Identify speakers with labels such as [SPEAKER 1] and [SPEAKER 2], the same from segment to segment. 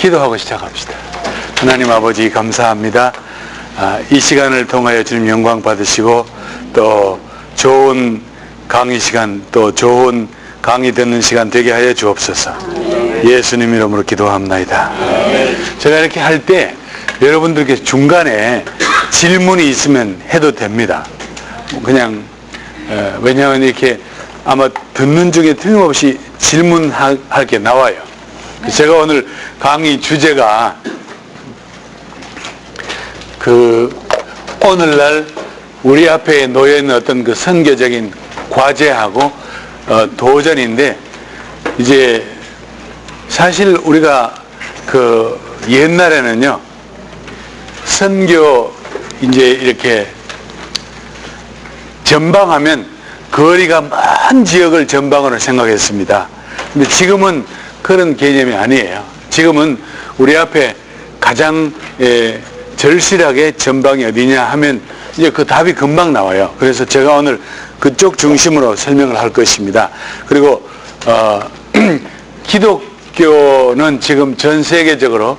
[SPEAKER 1] 기도하고 시작합시다. 하나님 아버지 감사합니다. 이 시간을 통하여 주님 영광 받으시고 또 좋은 강의 시간 또 좋은 강의 듣는 시간 되게 하여 주옵소서. 예수님 이름으로 기도합나이다. 제가 이렇게 할 때 여러분들께 중간에 질문이 있으면 해도 됩니다. 그냥 왜냐하면 이렇게 아마 듣는 중에 틀림없이 질문할 게 나와요. 제가 오늘 강의 주제가 오늘날 우리 앞에 놓여있는 어떤 그 선교적인 과제하고 도전인데, 이제 사실 우리가 옛날에는요 선교 이제 이렇게 전방하면 거리가 먼 지역을 전방으로 생각했습니다. 근데 지금은 그런 개념이 아니에요. 지금은 우리 앞에 가장 절실하게 전방이 어디냐 하면 이제 그 답이 금방 나와요. 그래서 제가 오늘 그쪽 중심으로 설명을 할 것입니다. 그리고 기독교는 지금 전 세계적으로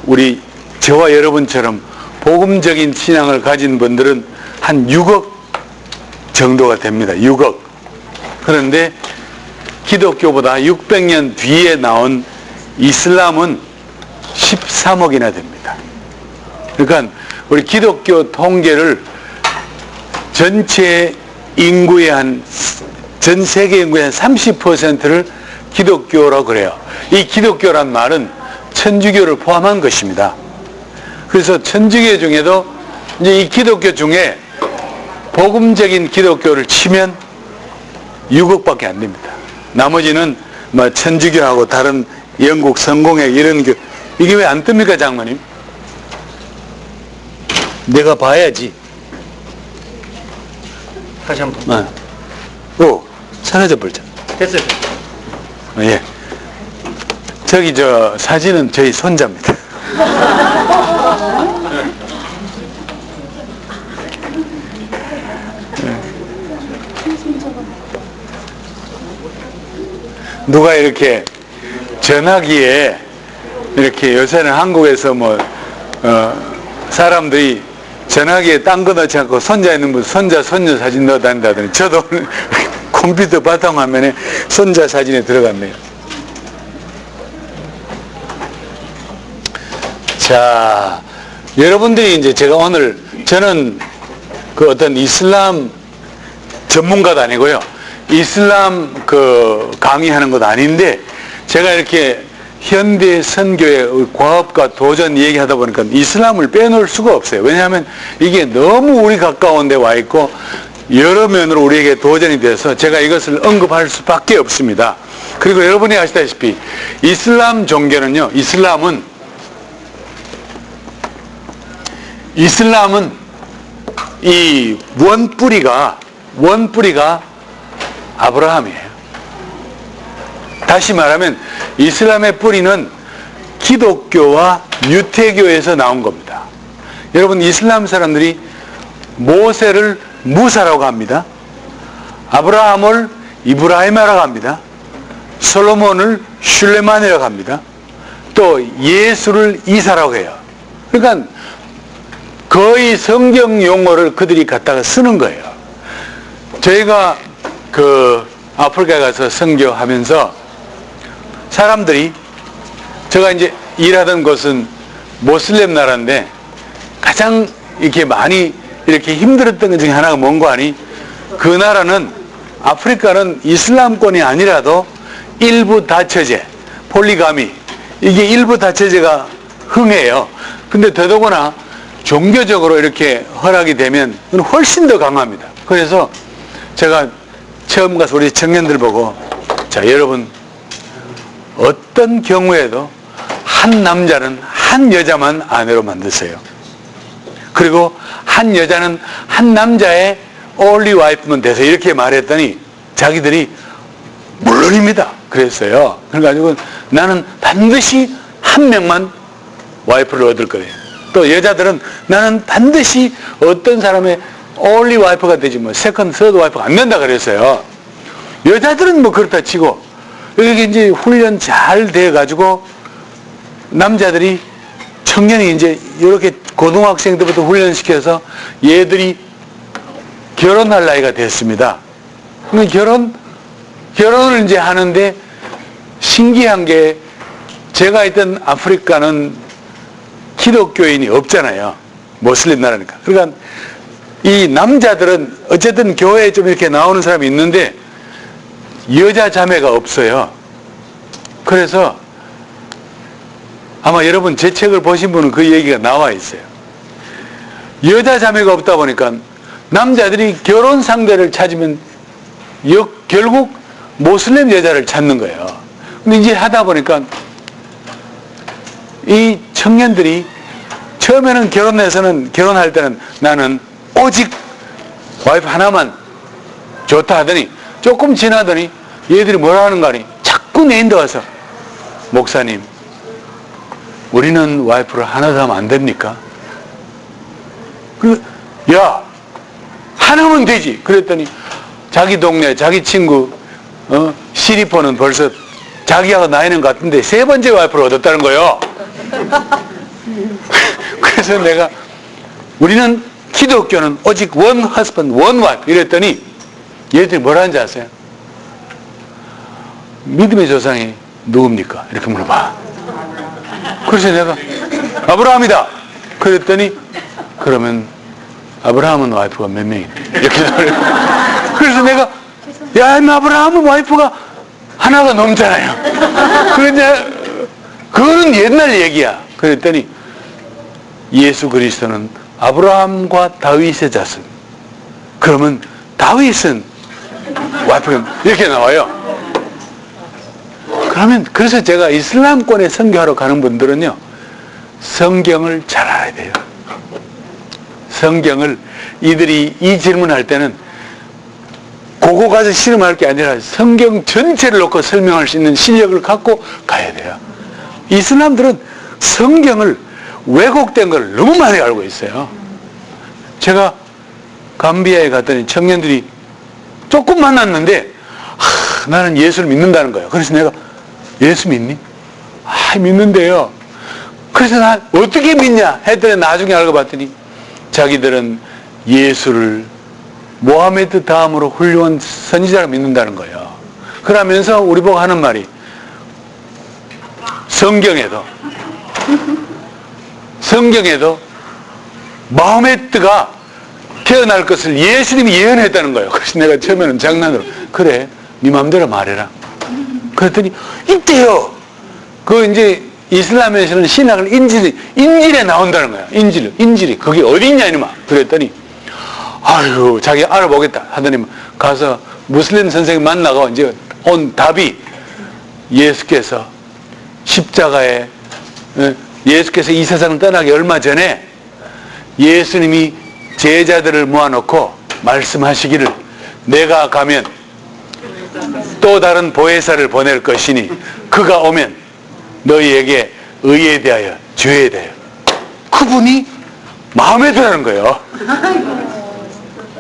[SPEAKER 1] 우리 저와 여러분처럼 복음적인 신앙을 가진 분들은 한 6억 정도가 됩니다. 6억. 그런데 기독교보다 600년 뒤에 나온 이슬람은 13억이나 됩니다. 그러니까 우리 기독교 통계를 전체 인구의 전 세계 인구의 한 30%를 기독교라고 그래요. 이 기독교란 말은 천주교를 포함한 것입니다. 그래서 천주교 중에도 이제 이 기독교 중에 복음적인 기독교를 치면 6억밖에 안 됩니다. 나머지는 뭐 천주교하고 다른 영국 성공회 이런 교, 이게 왜 안 뜹니까, 장모님? 내가 봐야지.
[SPEAKER 2] 다시 한 번.
[SPEAKER 1] 사라져 버렸잖아.
[SPEAKER 2] 됐어요.
[SPEAKER 1] 예. 저기 사진은 저희 손자입니다. 누가 이렇게 전화기에 이렇게 요새는 한국에서 사람들이 전화기에 딴 거 넣지 않고 손자 있는 분 손자 손녀 사진 넣어 다닌다더니 저도 오늘 컴퓨터 바탕화면에 손자 사진에 들어갔네요. 자, 여러분들이 이제 제가 오늘 저는 어떤 이슬람 전문가도 아니고요. 이슬람 강의하는 것도 아닌데 제가 이렇게 현대 선교의 과업과 도전 얘기하다 보니까 이슬람을 빼놓을 수가 없어요. 왜냐하면 이게 너무 우리 가까운 데 와 있고 여러 면으로 우리에게 도전이 돼서 제가 이것을 언급할 수밖에 없습니다. 그리고 여러분이 아시다시피 이슬람 종교는요, 이슬람은 이 원뿌리가 아브라함이에요. 다시 말하면 이슬람의 뿌리는 기독교와 유태교에서 나온 겁니다. 여러분, 이슬람 사람들이 모세를 무사라고 합니다. 아브라함을 이브라임이라고 합니다. 솔로몬을 슐레만이라고 합니다. 또 예수를 이사라고 해요. 그러니까 거의 성경 용어를 그들이 갖다가 쓰는 거예요. 저희가 아프리카에 가서 선교하면서 사람들이, 제가 이제 일하던 곳은 모슬렘 나라인데 가장 이렇게 많이 이렇게 힘들었던 것 중에 하나가 뭔가 하니, 그 나라는, 아프리카는 이슬람권이 아니라도 일부 다처제, 폴리가미, 이게 일부 다처제가 흥해요. 근데 더더구나 종교적으로 이렇게 허락이 되면 훨씬 더 강합니다. 그래서 제가 처음 가서 우리 청년들 보고, 자, 여러분, 어떤 경우에도 한 남자는 한 여자만 아내로 만드세요. 그리고 한 여자는 한 남자의 only wife만 돼서, 이렇게 말했더니 자기들이 물론입니다 그랬어요. 그래가지고 나는 반드시 한 명만 와이프를 얻을 거예요. 또 여자들은 나는 반드시 어떤 사람의 only wife가 되지 second, third wife가 안 된다 그랬어요. 여자들은 그렇다 치고 이렇게 이제 훈련 잘 돼가지고 남자들이 청년이 이제 이렇게 고등학생 때부터 훈련시켜서 얘들이 결혼할 나이가 됐습니다. 근데 결혼을 이제 하는데 신기한 게 제가 있던 아프리카는 기독교인이 없잖아요. 모슬림 나라니까. 그러니까 이 남자들은 어쨌든 교회에 좀 이렇게 나오는 사람이 있는데 여자 자매가 없어요. 그래서 아마 여러분 제 책을 보신 분은 그 얘기가 나와 있어요. 여자 자매가 없다 보니까 남자들이 결혼 상대를 찾으면 결국 모슬렘 여자를 찾는 거예요. 근데 이제 하다 보니까 이 청년들이 처음에는 결혼할 때는 나는 오직 와이프 하나만 좋다 하더니 조금 지나더니 얘들이 뭐라 하는가 하니 자꾸 내인데 와서 목사님 우리는 와이프를 하나도 하면 안 됩니까? 야 하나면 되지. 그랬더니 자기 동네 자기 친구 시리포는 벌써 자기하고 나이는 같은데 세 번째 와이프를 얻었다는 거예요. 그래서 내가 우리는 기독교는 오직 one husband, one wife 이랬더니 얘들이 뭐라 하는지 아세요? 믿음의 조상이 누굽니까? 이렇게 물어봐. 그래서 내가 아브라함이다. 그랬더니 그러면 아브라함은 와이프가 몇 명이니? 이렇게 그래서 내가 야 아브라함은 와이프가 하나가 넘잖아요. 그런데 그거는 옛날 얘기야. 그랬더니 예수 그리스도는 아브라함과 다윗의 자손. 그러면 다윗은 와이프가 이렇게 나와요. 그래서 제가 이슬람권에 선교하러 가는 분들은요, 성경을 잘 알아야 돼요. 성경을 이들이 이 질문할 때는 그거 가서 실험할 게 아니라 성경 전체를 놓고 설명할 수 있는 실력을 갖고 가야 돼요. 이슬람들은 성경을 왜곡된 걸 너무 많이 알고 있어요. 제가 감비아에 갔더니 청년들이 조금 만났는데 나는 예수를 믿는다는 거예요. 그래서 내가 예수 믿니? 믿는데요. 그래서 나 어떻게 믿냐 했더니 나중에 알고 봤더니 자기들은 예수를 모하메드 다음으로 훌륭한 선지자를 믿는다는 거예요. 그러면서 우리 보고 하는 말이 성경에도 마호메트가 태어날 것을 예수님이 예언했다는 거예요. 그래서 내가 처음에는 장난으로 그래 네 마음대로 말해라. 그랬더니 있대요. 그 이제 이슬람에서는 신학을 인질에 나온다는 거야. 인질이 그게 어디 있냐 이놈아. 그랬더니 아유 자기 알아보겠다 하더니 가서 무슬림 선생님 만나고 이제 온 답이 예수께서 십자가에 예수께서 이 세상을 떠나기 얼마 전에 예수님이 제자들을 모아놓고 말씀하시기를 내가 가면 또 다른 보혜사를 보낼 것이니 그가 오면 너희에게 의에 대하여 죄에 대하여 그분이 마음에 드는 거예요.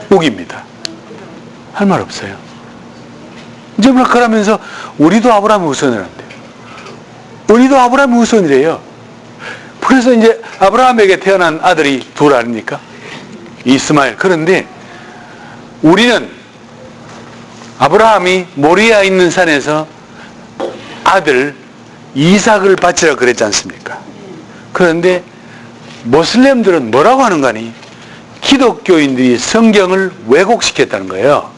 [SPEAKER 1] 우깁니다. 할 말 없어요. 이제 그러면서 우리도 아브라함 후손이란데 우리도 아브라함 후손이래요. 그래서 이제 아브라함에게 태어난 아들이 둘 아닙니까? 이스마엘. 그런데 우리는 아브라함이 모리아 있는 산에서 아들 이삭을 바치라 그랬지 않습니까? 그런데 모슬렘들은 뭐라고 하는 거니? 기독교인들이 성경을 왜곡시켰다는 거예요.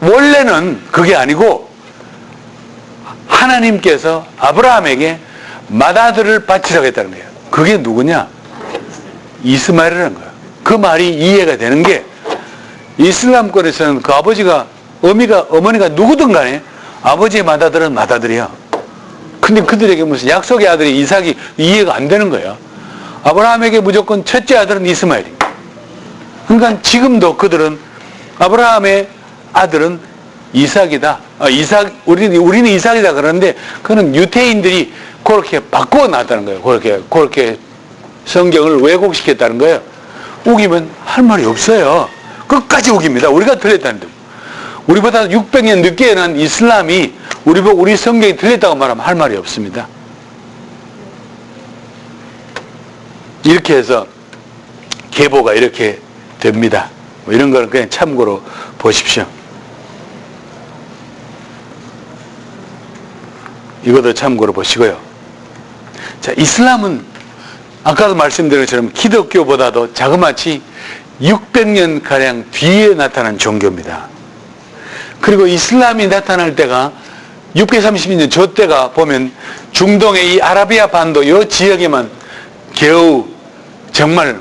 [SPEAKER 1] 원래는 그게 아니고 하나님께서 아브라함에게 맏아들을 바치라고 했다는 거예요. 그게 누구냐? 이스마엘이라는 거예요. 그 말이 이해가 되는 게 이슬람권에서는 그 아버지가 어머니가 누구든 간에 아버지의 맏아들은 맏아들이야. 근데 그들에게 무슨 약속의 아들이 이삭이 이해가 안 되는 거예요. 아브라함에게 무조건 첫째 아들은 이스마엘입니다. 그러니까 지금도 그들은 아브라함의 아들은 이삭이다. 우리는 이삭이다 그러는데 그는 유태인들이 그렇게 바꾸어 놨다는 거예요. 그렇게 성경을 왜곡시켰다는 거예요. 우기면 할 말이 없어요. 끝까지 우깁니다. 우리가 틀렸다는데. 우리보다 600년 늦게 난 이슬람이 우리 보고 우리 성경이 틀렸다고 말하면 할 말이 없습니다. 이렇게 해서 계보가 이렇게 됩니다. 뭐 이런 걸 그냥 참고로 보십시오. 이것도 참고로 보시고요. 자, 이슬람은 아까도 말씀드린 것처럼 기독교보다도 자그마치 600년가량 뒤에 나타난 종교입니다. 그리고 이슬람이 나타날 때가 632년 저 때가 보면 중동의 이 아라비아 반도 이 지역에만 겨우 정말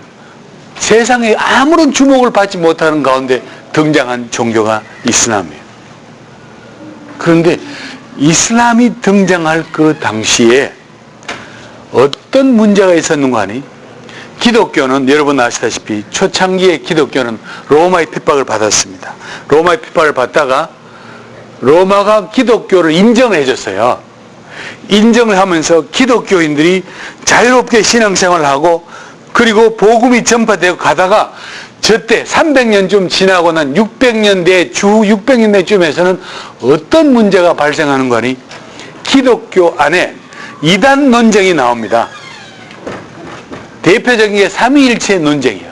[SPEAKER 1] 세상에 아무런 주목을 받지 못하는 가운데 등장한 종교가 이슬람이에요. 그런데 이슬람이 등장할 그 당시에 어떤 문제가 있었는가 하니 기독교는 여러분 아시다시피 초창기에 기독교는 로마의 핍박을 받았습니다. 로마의 핍박을 받다가 로마가 기독교를 인정을 해줬어요. 인정을 하면서 기독교인들이 자유롭게 신앙생활을 하고 그리고 복음이 전파되고 가다가 저때 300년쯤 지나고 난 600년대 주 600년대쯤에서는 어떤 문제가 발생하는 거니 기독교 안에 이단 논쟁이 나옵니다. 대표적인 게 삼위일체 논쟁이에요.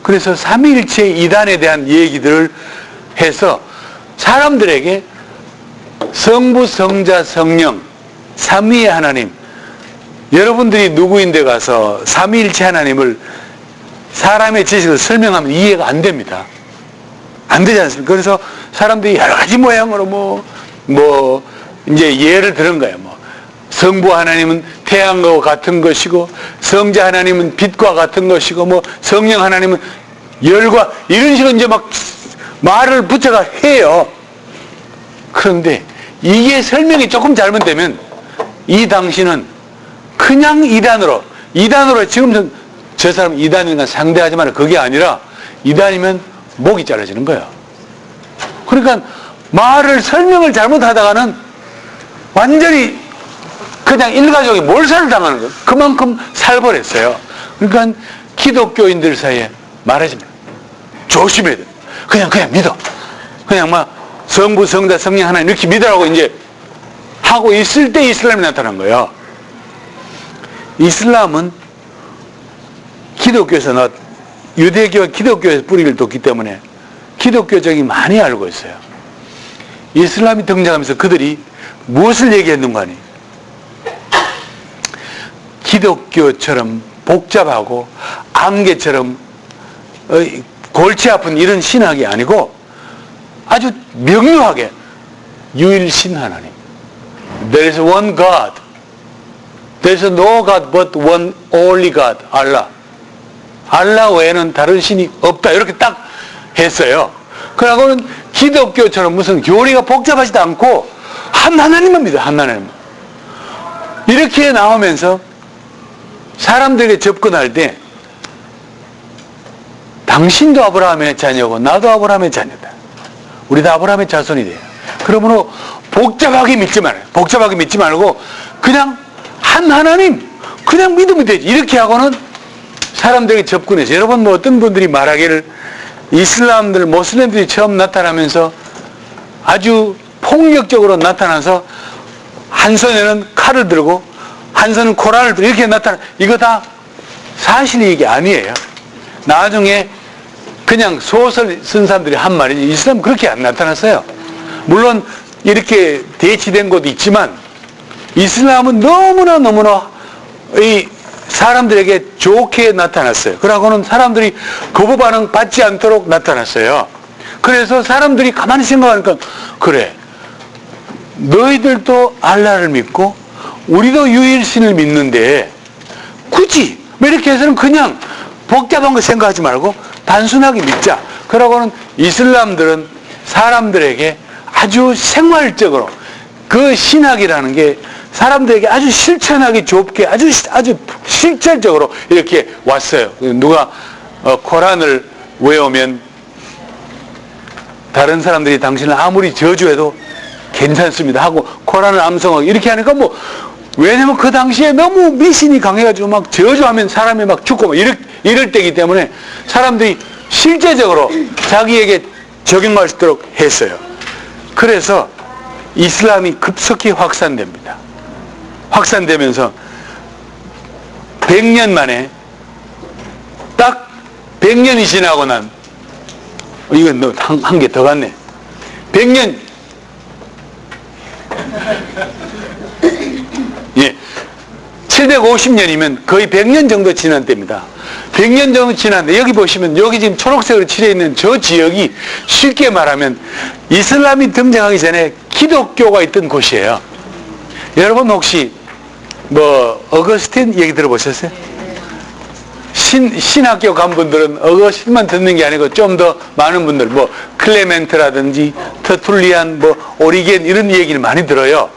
[SPEAKER 1] 그래서 삼위일체 이단에 대한 얘기들을 해서 사람들에게 성부, 성자, 성령, 삼위의 하나님, 여러분들이 누구인데 가서 삼위일체 하나님을 사람의 지식을 설명하면 이해가 안 됩니다. 안 되지 않습니까? 그래서 사람들이 여러 가지 모양으로 이제 예를 들은 거예요. 성부 하나님은 태양과 같은 것이고, 성자 하나님은 빛과 같은 것이고, 성령 하나님은 열과, 이런 식으로 이제 막 말을 붙여가 해요. 그런데 이게 설명이 조금 잘못되면 이 당시는 그냥 이단으로 지금 저 사람 이단이니까 상대하지 마라. 그게 아니라 이단이면 목이 잘라지는 거예요. 그러니까 말을 설명을 잘못하다가는 완전히 그냥 일가족이 몰살을 당하는 거예요. 그만큼 살벌했어요. 그러니까 기독교인들 사이에 말하지 마. 조심해야 돼. 그냥 믿어. 그냥 성부, 성자, 성령 하나님 이렇게 믿으라고 이제 하고 있을 때 이슬람이 나타난 거예요. 이슬람은 기독교에서 유대교와 기독교에서 뿌리를 뒀기 때문에 기독교적이 많이 알고 있어요. 이슬람이 등장하면서 그들이 무엇을 얘기했는가 하니 기독교처럼 복잡하고 안개처럼 골치 아픈 이런 신학이 아니고 아주 명료하게 유일신 하나님. There is one God. There is no God but one only God. 알라 외에는 다른 신이 없다. 이렇게 딱 했어요. 그러고는 기독교처럼 무슨 교리가 복잡하지도 않고 한 하나님만 믿어요. 한 하나님. 이렇게 나오면서 사람들에게 접근할 때 당신도 아브라함의 자녀고 나도 아브라함의 자녀다. 우리 다 아브라함의 자손이 돼요. 그러므로 복잡하게 믿지 말아요. 복잡하게 믿지 말고 그냥 한 하나님 그냥 믿으면 되지. 이렇게 하고는 사람들에게 접근해서 여러분 어떤 분들이 말하기를 이슬람들 모슬림들이 처음 나타나면서 아주 폭력적으로 나타나서 한 손에는 칼을 들고 한 손은 코란을 들고 이렇게 나타나. 이거 다 사실 얘기 아니에요. 나중에 그냥 소설 쓴 사람들이 한 말이지 이슬람 그렇게 안 나타났어요. 물론 이렇게 대치된 곳도 있지만 이슬람은 너무나 이 사람들에게 좋게 나타났어요. 그러고는 사람들이 거부 반응 받지 않도록 나타났어요. 그래서 사람들이 가만히 생각하니까 그래 너희들도 알라를 믿고 우리도 유일신을 믿는데 굳이 이렇게 해서는 그냥 복잡한 거 생각하지 말고 단순하게 믿자. 그러고는 이슬람들은 사람들에게 아주 생활적으로 그 신학이라는 게 사람들에게 아주 실천하기 좁게 아주 실질적으로 이렇게 왔어요. 누가 코란을 외우면 다른 사람들이 당신을 아무리 저주해도 괜찮습니다 하고 코란을 암송하고 이렇게 하니까 왜냐면 그 당시에 너무 미신이 강해가지고 막 저주하면 사람이 막 죽고 막 이럴 때이기 때문에 사람들이 실제적으로 자기에게 적용할 수 있도록 했어요. 그래서 이슬람이 급속히 확산됩니다. 확산되면서 100년 만에 딱 100년이 지나고 난 이건 너 한 개 더 갔네. 100년 예, 750년이면 거의 100년 정도 지난 때입니다. 100년 정도 지났는데 여기 보시면 여기 지금 초록색으로 칠해 있는 저 지역이 쉽게 말하면 이슬람이 등장하기 전에 기독교가 있던 곳이에요. 여러분 혹시 뭐 어거스틴 얘기 들어보셨어요? 신학교 간 분들은 어거스틴만 듣는 게 아니고 좀 더 많은 분들 뭐 클레멘트라든지 터툴리안 뭐 오리겐 이런 얘기를 많이 들어요.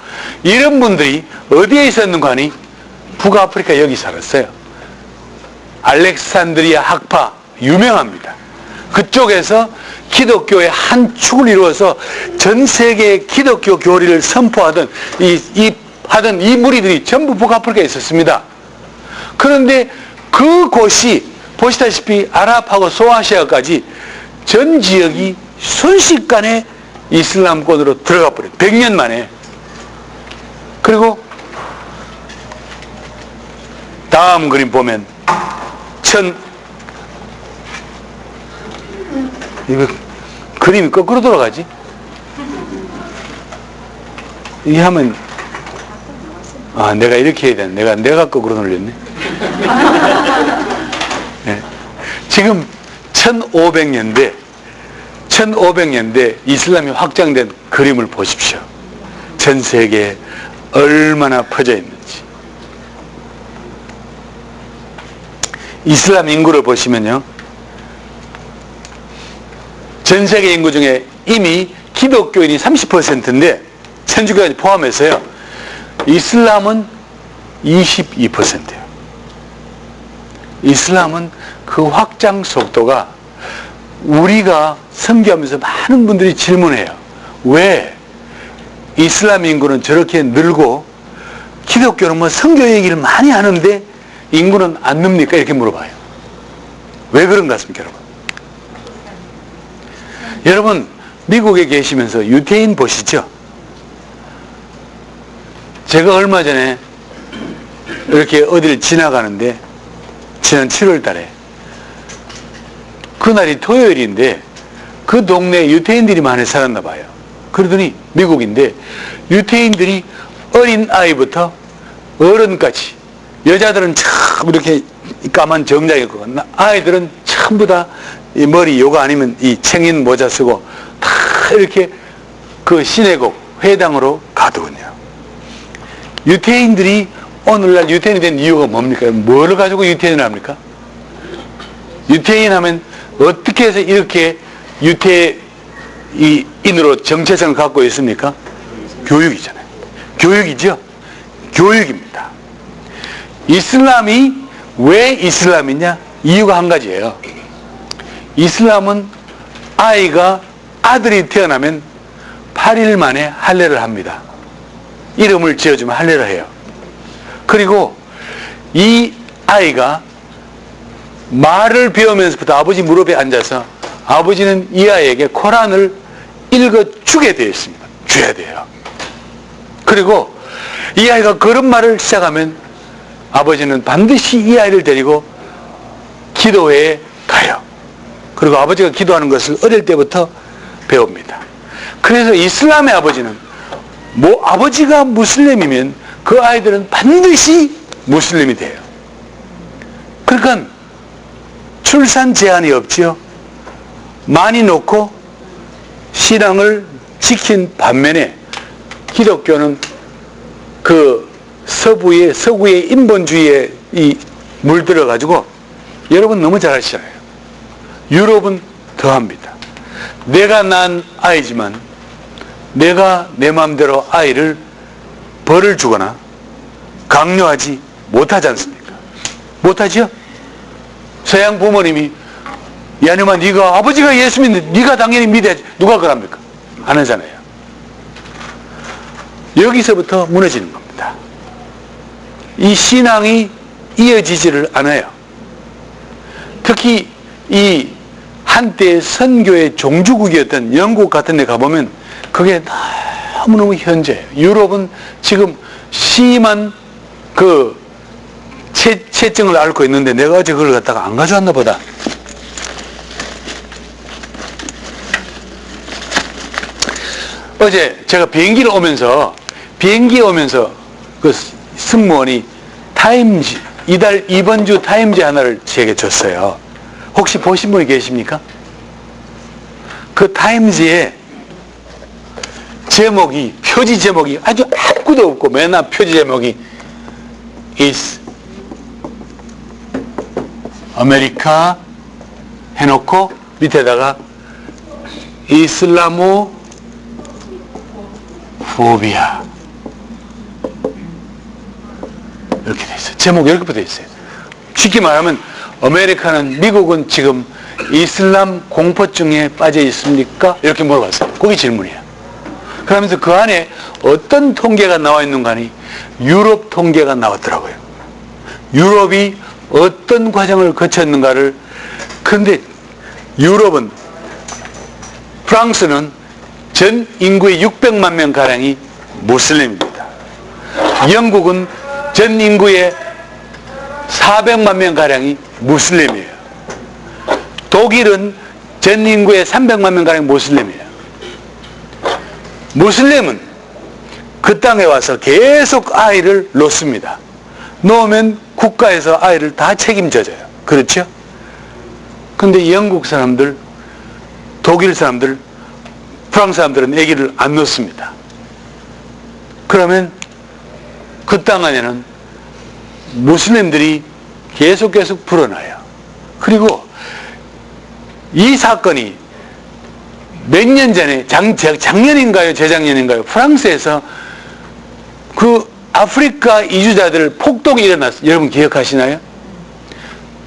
[SPEAKER 1] 이런 분들이 어디에 있었는가 하니 북아프리카 여기 살았어요. 알렉산드리아 학파 유명합니다. 그쪽에서 기독교의 한 축을 이루어서 전 세계에 기독교 교리를 선포하던 하던 이 무리들이 전부 북아프리카에 있었습니다. 그런데 그곳이 보시다시피 아랍하고 소아시아까지 전 지역이 순식간에 이슬람권으로 들어가 버려요. 100년 만에. 그리고 다음 그림 보면 이거 그림이 거꾸로 돌아가지? 이 하면 내가 이렇게 해야 되는 내가 거꾸로 돌렸네. 네. 지금 1500년대 이슬람이 확장된 그림을 보십시오. 전 세계에 얼마나 퍼져 있는지. 이슬람 인구를 보시면요, 전 세계 인구 중에 이미 기독교인이 30%인데 천주교까지 포함해서요, 이슬람은 22%예요. 이슬람은 그 확장 속도가 우리가 선교하면서 많은 분들이 질문해요. 왜 이슬람 인구는 저렇게 늘고 기독교는 뭐 선교 얘기를 많이 하는데 인구는 안 늡니까? 이렇게 물어봐요. 왜 그런 것 같습니까, 여러분? 여러분, 미국에 계시면서 유태인 보시죠? 제가 얼마 전에 이렇게 어디를 지나가는데 지난 7월 달에 그날이 토요일인데 그 동네에 유태인들이 많이 살았나 봐요. 그러더니 미국인데 유태인들이 어린 아이부터 어른까지, 여자들은 참 이렇게 까만 정장 입고 아이들은 전부 다 이 머리 요거 아니면 이 챙인 모자 쓰고 다 이렇게 그 시내곡 회당으로 가더군요. 유태인들이 오늘날 유태인이 된 이유가 뭡니까? 뭐를 가지고 유태인을 합니까? 유태인 하면 어떻게 해서 이렇게 유태인으로 정체성을 갖고 있습니까? 교육이잖아요. 교육이죠? 교육입니다. 이슬람이 왜 이슬람이냐? 이유가 한 가지예요. 이슬람은 아들이 태어나면 8일 만에 할례를 합니다. 이름을 지어주면 할례를 해요. 그리고 이 아이가 말을 배우면서부터 아버지 무릎에 앉아서 아버지는 이 아이에게 코란을 읽어주게 되어 있습니다. 줘야 돼요. 그리고 이 아이가 걸음마를 시작하면 아버지는 반드시 이 아이를 데리고 기도회에 가요. 그리고 아버지가 기도하는 것을 어릴 때부터 배웁니다. 그래서 이슬람의 아버지는 아버지가 무슬림이면 그 아이들은 반드시 무슬림이 돼요. 그러니까 출산 제한이 없지요. 많이 놓고 신앙을 지킨 반면에 기독교는 그 서구의 인본주의에 물들어 가지고, 여러분 너무 잘 아시잖아요. 유럽은 더합니다. 내가 낳은 아이지만 내가 내 마음대로 아이를 벌을 주거나 강요하지 못하지 않습니까? 못하지요? 서양 부모님이 야놈아, 네가 아버지가 예수 믿는데 네가 당연히 믿어야지. 누가 그럽니까? 안 하잖아요. 여기서부터 무너지는 겁니다. 이 신앙이 이어지지를 않아요. 특히 이 한때 선교의 종주국이었던 영국 같은 데 가보면 그게 너무너무 현저해요. 유럽은 지금 심한 그 체증을 앓고 있는데 내가 어제 그걸 갖다가 안 가져왔나 보다. 어제 제가 비행기에 오면서 그 승무원이 타임지, 이번 주 타임지 하나를 제게 줬어요. 혹시 보신 분이 계십니까? 그 타임지에 제목이, 표지 제목이 아주 아무것도 없고 맨날 표지 제목이 is 아메리카 해놓고 밑에다가 이슬라모 포비아 이렇게 돼 있어요. 제목이 이렇게 붙어 있어요. 쉽게 말하면 미국은 지금 이슬람 공포증에 빠져 있습니까? 이렇게 물어봤어요. 그게 질문이에요. 그러면서 그 안에 어떤 통계가 나와 있는가 하니 유럽 통계가 나왔더라고요. 유럽이 어떤 과정을 거쳤는가를. 그런데 유럽은, 프랑스는 전 인구의 600만 명가량이 무슬림입니다. 영국은 전 인구의 400만 명가량이 무슬림이에요. 독일은 전 인구의 300만 명가량 무슬림이에요. 무슬림은 그 땅에 와서 계속 아이를 놓습니다. 놓으면 국가에서 아이를 다 책임져줘요. 그렇죠? 근데 영국 사람들, 독일 사람들, 프랑스 사람들은 아기를 안 놓습니다. 그러면 그 땅 안에는 무슬림들이 계속 불어나요. 그리고 이 사건이 몇 년 전에, 작년인가요? 재작년인가요? 프랑스에서 그 아프리카 이주자들 폭동이 일어났어요. 여러분 기억하시나요?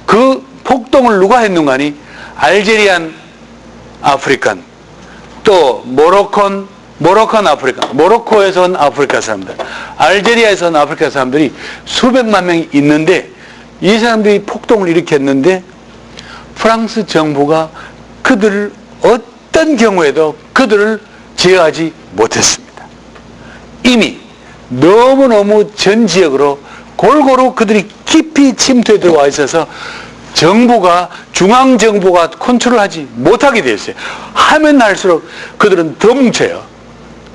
[SPEAKER 1] 그 폭동을 누가 했는가 하니 알제리안 아프리칸, 또 모로칸 아프리칸, 모로코에서 온 아프리카 사람들, 알제리아에서 온 아프리카 사람들이 수백만 명이 있는데 이 사람들이 폭동을 일으켰는데 프랑스 정부가 그들을 어떤 경우에도 그들을 제어하지 못했습니다. 이미 너무너무 전 지역으로 골고루 그들이 깊이 침투해 들어와 있어서 중앙정부가 컨트롤하지 못하게 되었어요. 하면 할수록 그들은 더 뭉쳐요.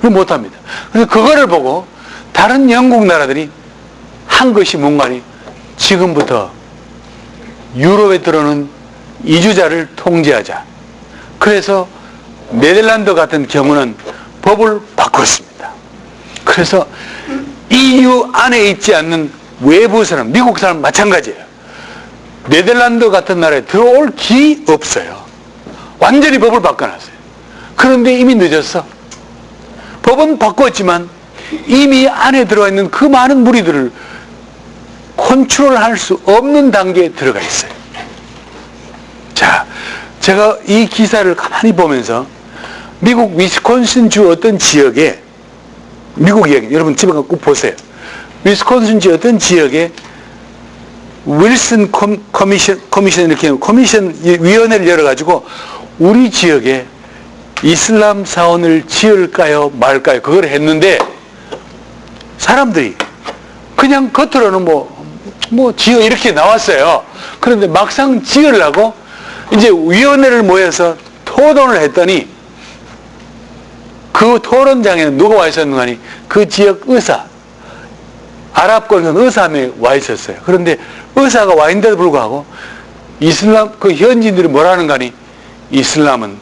[SPEAKER 1] 못합니다. 그래서 그거를 보고 다른 영국 나라들이 한 것이 뭔가니 지금부터 유럽에 들어오는 이주자를 통제하자. 그래서 네덜란드 같은 경우는 법을 바꿨습니다. 그래서 EU 안에 있지 않는 외부 사람, 미국 사람 마찬가지예요. 네덜란드 같은 나라에 들어올 길이 없어요. 완전히 법을 바꿔놨어요. 그런데 이미 늦었어. 법은 바꿨지만 이미 안에 들어와 있는 그 많은 무리들을 컨트롤할 수 없는 단계에 들어가 있어요. 자, 제가 이 기사를 가만히 보면서 미국 위스콘신 어떤 지역에, 미국 이야기, 여러분 집에 가서 꼭 보세요. 위스콘신 어떤 지역에 윌슨 커미션 이렇게 커미션 위원회를 열어가지고 우리 지역에 이슬람 사원을 지을까요 말까요 그걸 했는데 사람들이 그냥 겉으로는 뭐 지어 이렇게 나왔어요. 그런데 막상 지으려고 이제 위원회를 모여서 토론을 했더니 그 토론장에는 누가 와 있었는가 하니 그 지역 의사, 아랍권에서는 의사 한 명이 와 있었어요. 그런데 의사가 와 있는데도 불구하고 이슬람 그 현지인들이 뭐라는가 하니 이슬람은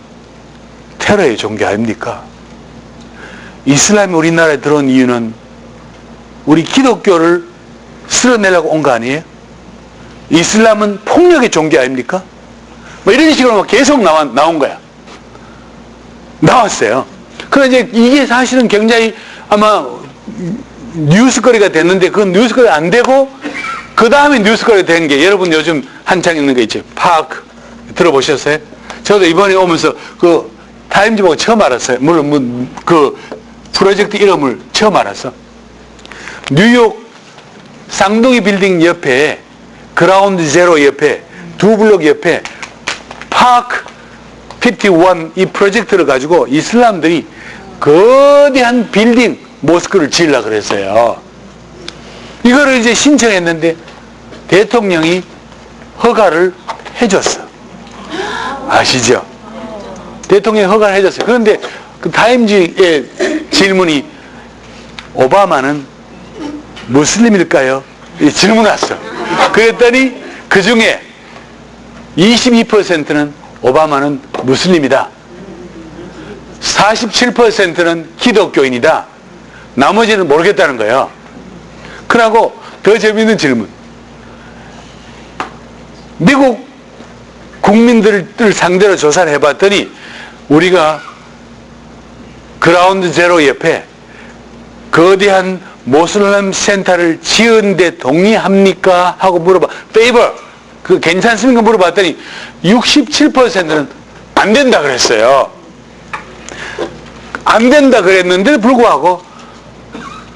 [SPEAKER 1] 테러의 종교 아닙니까? 이슬람이 우리나라에 들어온 이유는 우리 기독교를 쓸어내려고 온 거 아니에요? 이슬람은 폭력의 종교 아닙니까? 뭐 이런 식으로 계속 나온 거야. 나왔어요. 그런데 이게 사실은 굉장히 아마 뉴스거리가 됐는데 그 뉴스거리가 안 되고 그 다음에 뉴스거리가 된 게 여러분 요즘 한창 있는 거 있죠. 파크 들어보셨어요? 저도 이번에 오면서 그 타임즈 보고 처음 알았어요. 물론 그 프로젝트 이름을 처음 알았어. 뉴욕 쌍둥이 빌딩 옆에 그라운드 제로 옆에 두 블록 옆에 파크 51 이 프로젝트를 가지고 이슬람들이 거대한 빌딩 모스크를 지으려고 그랬어요. 이거를 이제 신청했는데 대통령이 허가를 해줬어. 아시죠? 대통령이 허가를 해줬어요. 그런데 그 타임즈의 질문이 오바마는 무슬림일까요? 질문 왔어. 그랬더니 그 중에 22%는 오바마는 무슬림이다. 47%는 기독교인이다. 나머지는 모르겠다는 거예요. 그러고 더 재미있는 질문. 미국 국민들을 상대로 조사를 해봤더니 우리가 그라운드 제로 옆에 거대한 모슬렘 센터를 지은데 동의합니까? 하고 물어봐. 페이버, 그 괜찮습니까? 물어봤더니 67%는 안 된다 그랬어요. 안 된다 그랬는데도 불구하고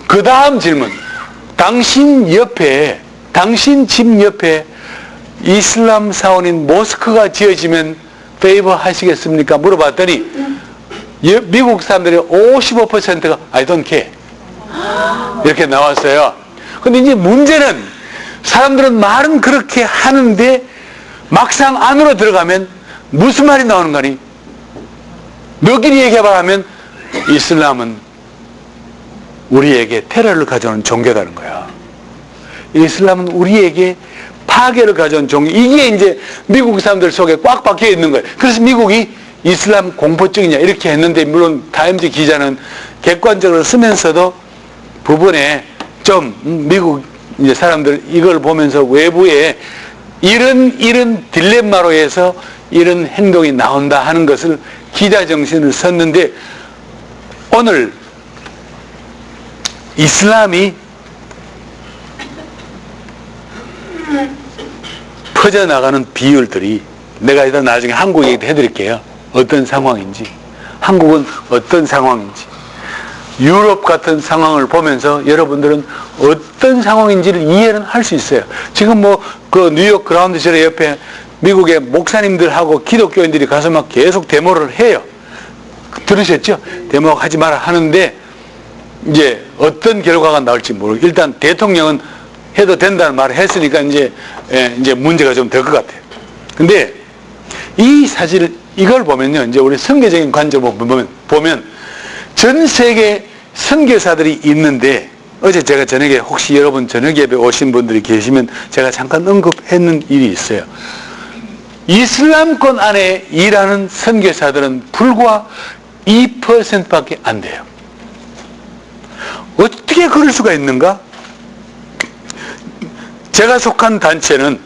[SPEAKER 1] 그 다음 질문. 당신 집 옆에 이슬람 사원인 모스크가 지어지면 페이버 하시겠습니까? 물어봤더니 미국 사람들의 55%가 I don't care 이렇게 나왔어요. 근데 이제 문제는 사람들은 말은 그렇게 하는데 막상 안으로 들어가면 무슨 말이 나오는 거니? 너끼리 얘기해봐 하면 이슬람은 우리에게 테러를 가져오는 종교라는 거야. 이슬람은 우리에게 파괴를 가져온 종교. 이게 이제 미국 사람들 속에 꽉 박혀 있는 거예요. 그래서 미국이 이슬람 공포증이냐 이렇게 했는데, 물론 타임즈 기자는 객관적으로 쓰면서도 부분에 좀 미국 이제 사람들 이걸 보면서 외부에 이런 딜레마로 해서 이런 행동이 나온다 하는 것을 기자 정신을 썼는데, 오늘 이슬람이 퍼져나가는 비율들이, 내가 일단 나중에 한국 얘기도 해드릴게요. 어떤 상황인지, 한국은 어떤 상황인지, 유럽 같은 상황을 보면서 여러분들은 어떤 상황인지를 이해는 할 수 있어요. 지금 뭐 그 뉴욕 그라운드 제로 옆에 미국의 목사님들하고 기독교인들이 가서 막 계속 데모를 해요. 들으셨죠? 데모하지 마라 하는데 이제 어떤 결과가 나올지 모르고, 일단 대통령은 해도 된다는 말을 했으니까 이제 문제가 좀 될 것 같아요. 근데 이 사실을, 이걸 보면요, 이제 우리 선교적인 관점으로 보면 전 세계 선교사들이 있는데, 어제 제가 저녁에, 혹시 여러분 저녁 예배 오신 분들이 계시면 제가 잠깐 언급했는 일이 있어요. 이슬람권 안에 일하는 선교사들은 불과 2%밖에 안 돼요. 어떻게 그럴 수가 있는가? 제가 속한 단체는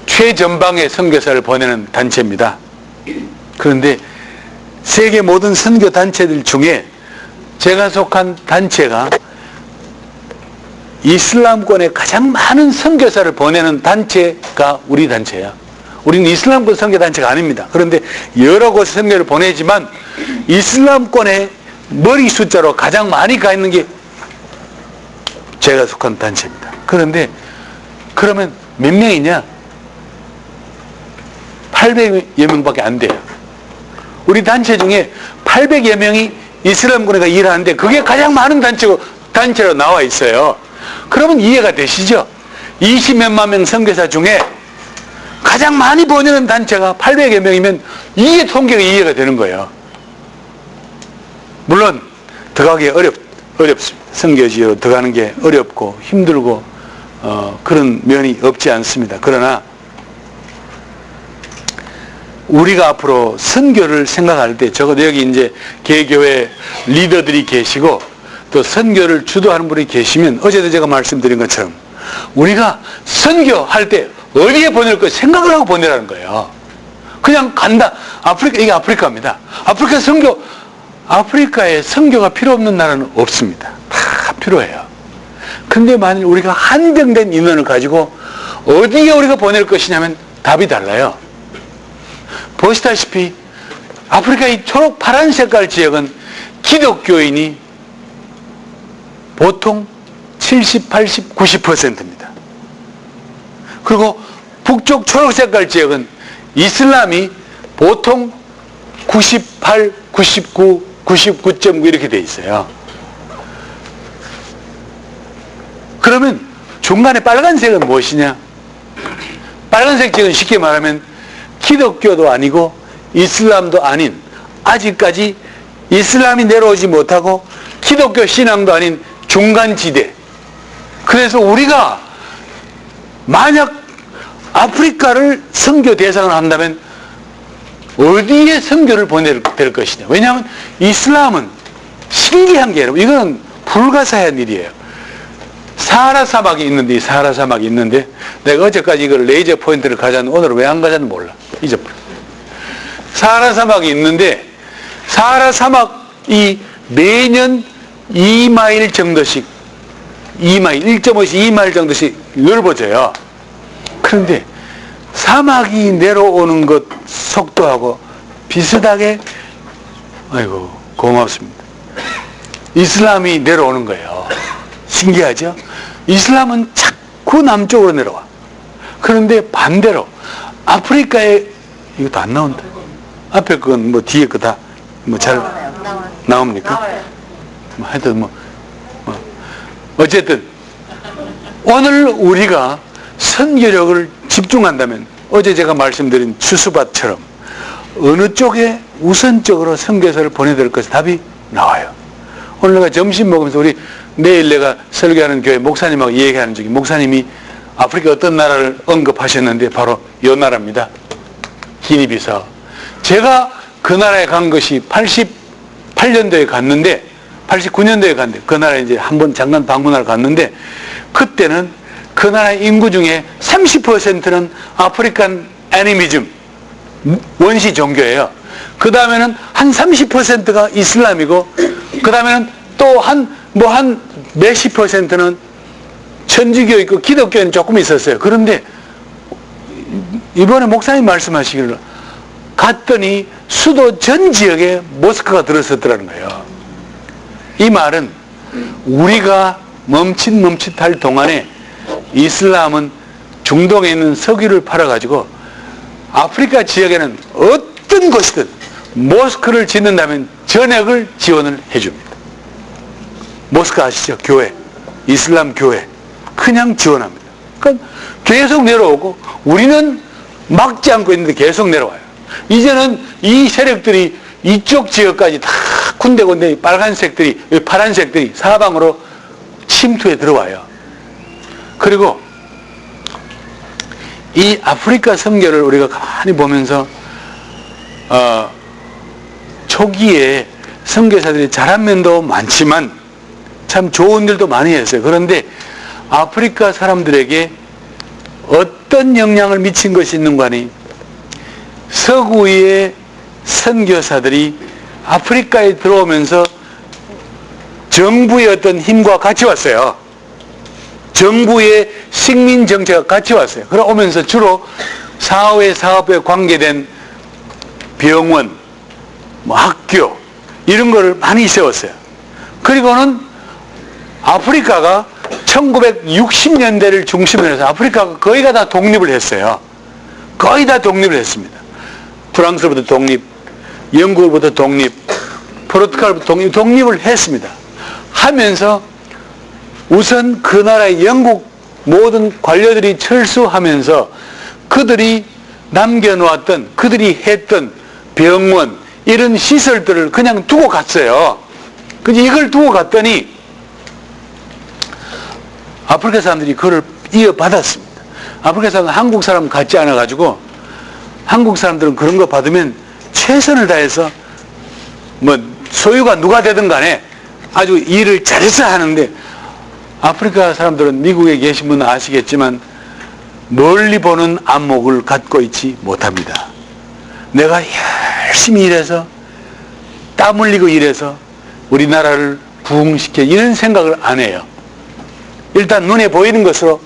[SPEAKER 1] 최전방의 선교사를 보내는 단체입니다. 그런데 세계 모든 선교 단체들 중에 제가 속한 단체가 이슬람권에 가장 많은 선교사를 보내는 단체가 우리 단체야. 우리는 이슬람권 선교 단체가 아닙니다. 그런데 여러 곳 선교를 보내지만 이슬람권에 머리 숫자로 가장 많이 가 있는 게 제가 속한 단체입니다. 그런데 그러면 몇 명이냐? 800여 명밖에 안 돼요. 우리 단체 중에 800여 명이 이슬람권에가 일하는데 그게 가장 많은 단체로 나와 있어요. 그러면 이해가 되시죠? 20몇만 명 선교사 중에 가장 많이 보내는 단체가 800여 명이면 이게 통계가 이해가 되는 거예요. 물론 들어가기 어렵습니다. 선교지로 들어가는 게 어렵고 힘들고 그런 면이 없지 않습니다. 그러나 우리가 앞으로 선교를 생각할 때, 적어도 여기 이제 개교회 리더들이 계시고 또 선교를 주도하는 분이 계시면, 어제도 제가 말씀드린 것처럼 우리가 선교할 때 어디에 보낼 거 생각을 하고 보내라는 거예요. 그냥 간다. 이게 아프리카입니다. 아프리카에 선교가 필요 없는 나라는 없습니다. 다 필요해요. 근데 만일 우리가 한정된 인원을 가지고 어디에 우리가 보낼 것이냐면 답이 달라요. 보시다시피 아프리카의 초록 파란 색깔 지역은 기독교인이 보통 70, 80, 90%입니다. 그리고 북쪽 초록 색깔 지역은 이슬람이 보통 98, 99, 99.9 이렇게 돼 있어요. 그러면 중간에 빨간색은 무엇이냐? 빨간색 지금 쉽게 말하면 기독교도 아니고 이슬람도 아닌, 아직까지 이슬람이 내려오지 못하고 기독교 신앙도 아닌 중간지대. 그래서 우리가 만약 아프리카를 선교 대상을 한다면 어디에 선교를 보내야 될 것이냐? 왜냐하면 이슬람은 신기한 게 여러분, 이거는 불가사의한 일이에요. 사하라 사막이 있는데, 이 사하라 사막이 있는데, 내가 어제까지 이걸 레이저 포인트를 가졌는데 오늘은 왜 안 가졌는지 몰라. 잊어버려. 사하라 사막이 있는데, 사하라 사막이 매년 2마일 정도씩, 1.5에서 2마일 정도씩 넓어져요. 그런데 사막이 내려오는 것 속도하고 비슷하게, 아이고, 고맙습니다. 이슬람이 내려오는 거예요. 신기하죠? 이슬람은 자꾸 남쪽으로 내려와. 그런데 반대로 아프리카에, 이것도 안 나온다. 앞에 건 뭐 뒤에 거 다 뭐 잘 나옵니까? 뭐 하여튼 어쨌든 오늘 우리가 선교력을 집중한다면 어제 제가 말씀드린 추수밭처럼 어느 쪽에 우선적으로 선교사를 보내야 될 것이 답이 나와요. 오늘 내가 점심 먹으면서 내일 내가 설교하는 교회 목사님하고 얘기하는 중에 목사님이 아프리카 어떤 나라를 언급하셨는데 바로 이 나라입니다. 기니비사우. 제가 그 나라에 간 것이 88년도에 갔는데, 89년도에 갔는데, 그 나라에 이제 한번 잠깐 방문하러 갔는데, 그때는 그 나라의 인구 중에 30%는 아프리칸 애니미즘, 원시 종교예요. 그 다음에는 한 30%가 이슬람이고, 그 다음에는 또 한 몇십 %는 천주교 있고 기독교는 조금 있었어요. 그런데 이번에 목사님 말씀하시기를 갔더니 수도 전 지역에 모스크가 들어섰더라는 거예요. 이 말은 우리가 멈칫할 동안에 이슬람은 중동에 있는 석유를 팔아가지고 아프리카 지역에는 어떤 곳이든 모스크를 짓는다면 전액을 지원을 해줍니다. 모스크 아시죠? 교회, 이슬람 교회 그냥 지원합니다. 그러니까 계속 내려오고 우리는 막지 않고 있는데 계속 내려와요. 이제는 이 세력들이 이쪽 지역까지 다 군데군데 빨간색들이, 파란색들이 사방으로 침투해 들어와요. 그리고 이 아프리카 선교를 우리가 가만히 보면서 초기에 선교사들이 잘한 면도 많지만 참 좋은 일도 많이 했어요. 그런데 아프리카 사람들에게 어떤 영향을 미친 것이 있는가 하니 서구의 선교사들이 아프리카에 들어오면서 정부의 어떤 힘과 같이 왔어요. 정부의 식민 정책과 같이 왔어요. 그러면서 주로 사회 사업에 관계된 병원, 학교 이런 거를 많이 세웠어요. 그리고는 아프리카가 1960년대를 중심으로 해서 아프리카가 거의 다 독립을 했어요. 거의 다 독립을 했습니다. 프랑스로부터 독립, 영국으로부터 독립, 포르투갈부터 독립을 했습니다. 하면서 우선 그 나라의 영국 모든 관료들이 철수하면서 그들이 남겨놓았던, 그들이 했던 병원, 이런 시설들을 그냥 두고 갔어요. 근데 이걸 두고 갔더니 아프리카 사람들이 그걸 이어받았습니다. 아프리카 사람은 한국 사람 같지 않아가지고 한국 사람들은 그런 거 받으면 최선을 다해서 소유가 누가 되든 간에 아주 일을 잘해서 하는데 아프리카 사람들은 미국에 계신 분은 아시겠지만 멀리 보는 안목을 갖고 있지 못합니다. 내가 열심히 일해서 땀 흘리고 일해서 우리나라를 부흥시켜 이런 생각을 안 해요. 일단 눈에 보이는 것으로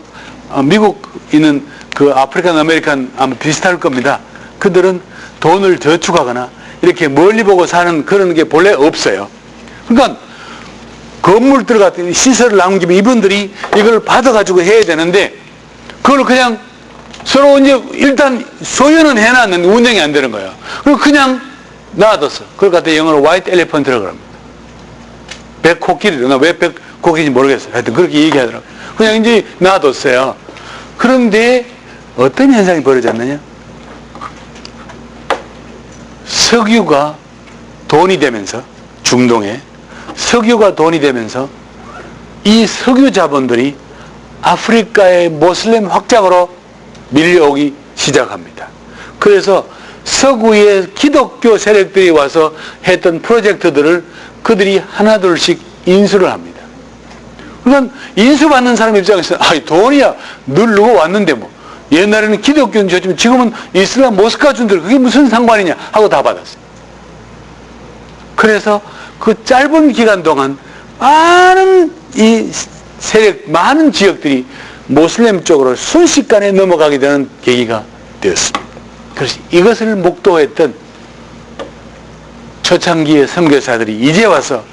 [SPEAKER 1] 미국 있는 그 아프리칸 아메리칸 아마 비슷할 겁니다. 그들은 돈을 저축하거나 이렇게 멀리 보고 사는 그런 게 본래 없어요. 그러니까 건물 들어갔더니 시설을 남기면 이분들이 이걸 받아가지고 해야 되는데 그걸 그냥 서로 이제 일단 소유는 해놨는데 운영이 안 되는 거예요. 그리고 그냥 놔뒀어. 그걸 갖다 영어로 화이트 엘리펀트라고 합니다. 백코끼리로. 왜 백코끼리인지 모르겠어요. 하여튼 그렇게 얘기하더라고요. 그냥 이제 놔뒀어요. 그런데 어떤 현상이 벌어졌느냐? 석유가 돈이 되면서, 중동에 석유가 돈이 되면서 이 석유 자본들이 아프리카의 모슬렘 확장으로 밀려오기 시작합니다. 그래서 서구의 기독교 세력들이 와서 했던 프로젝트들을 그들이 하나둘씩 인수를 합니다. 그러니까 인수받는 사람 입장에서 돈이야 늘 누가 왔는데 뭐 옛날에는 기독교는 줬지만 지금은 이슬람 모스카 준들 그게 무슨 상관이냐 하고 다 받았어요. 그래서 그 짧은 기간 동안 많은 이 세력, 많은 지역들이 모슬렘 쪽으로 순식간에 넘어가게 되는 계기가 되었습니다. 그래서 이것을 목도했던 초창기의 선교사들이 이제 와서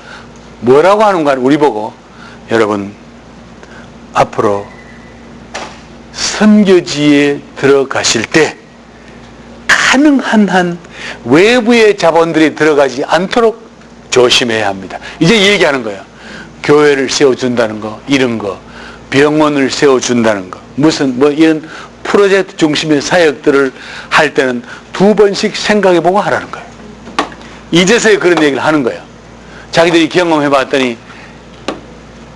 [SPEAKER 1] 뭐라고 하는가 우리 보고, 여러분 앞으로 선교지에 들어가실 때 가능한 한 외부의 자본들이 들어가지 않도록 조심해야 합니다. 이제 얘기하는 거예요. 교회를 세워준다는 거, 이런 거, 병원을 세워준다는 거, 무슨 뭐 이런 프로젝트 중심의 사역들을 할 때는 2번씩 생각해보고 하라는 거예요. 이제서야 그런 얘기를 하는 거예요. 자기들이 경험해봤더니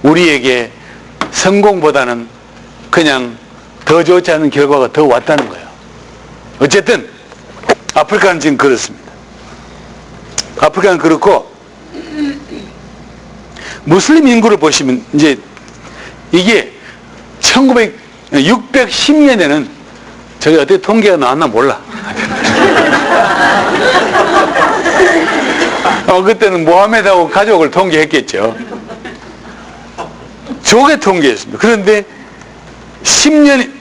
[SPEAKER 1] 우리에게 성공보다는 그냥 더 좋지 않은 결과가 더 왔다는 거예요. 어쨌든 아프리카는 지금 그렇습니다. 아프리카는 그렇고, 무슬림 인구를 보시면 이제 이게 610년에는 저기 어떻게 통계가 나왔나 몰라. 그때는 모하메드하고 가족을 통계했겠죠. 조개 통계했습니다. 그런데 10년,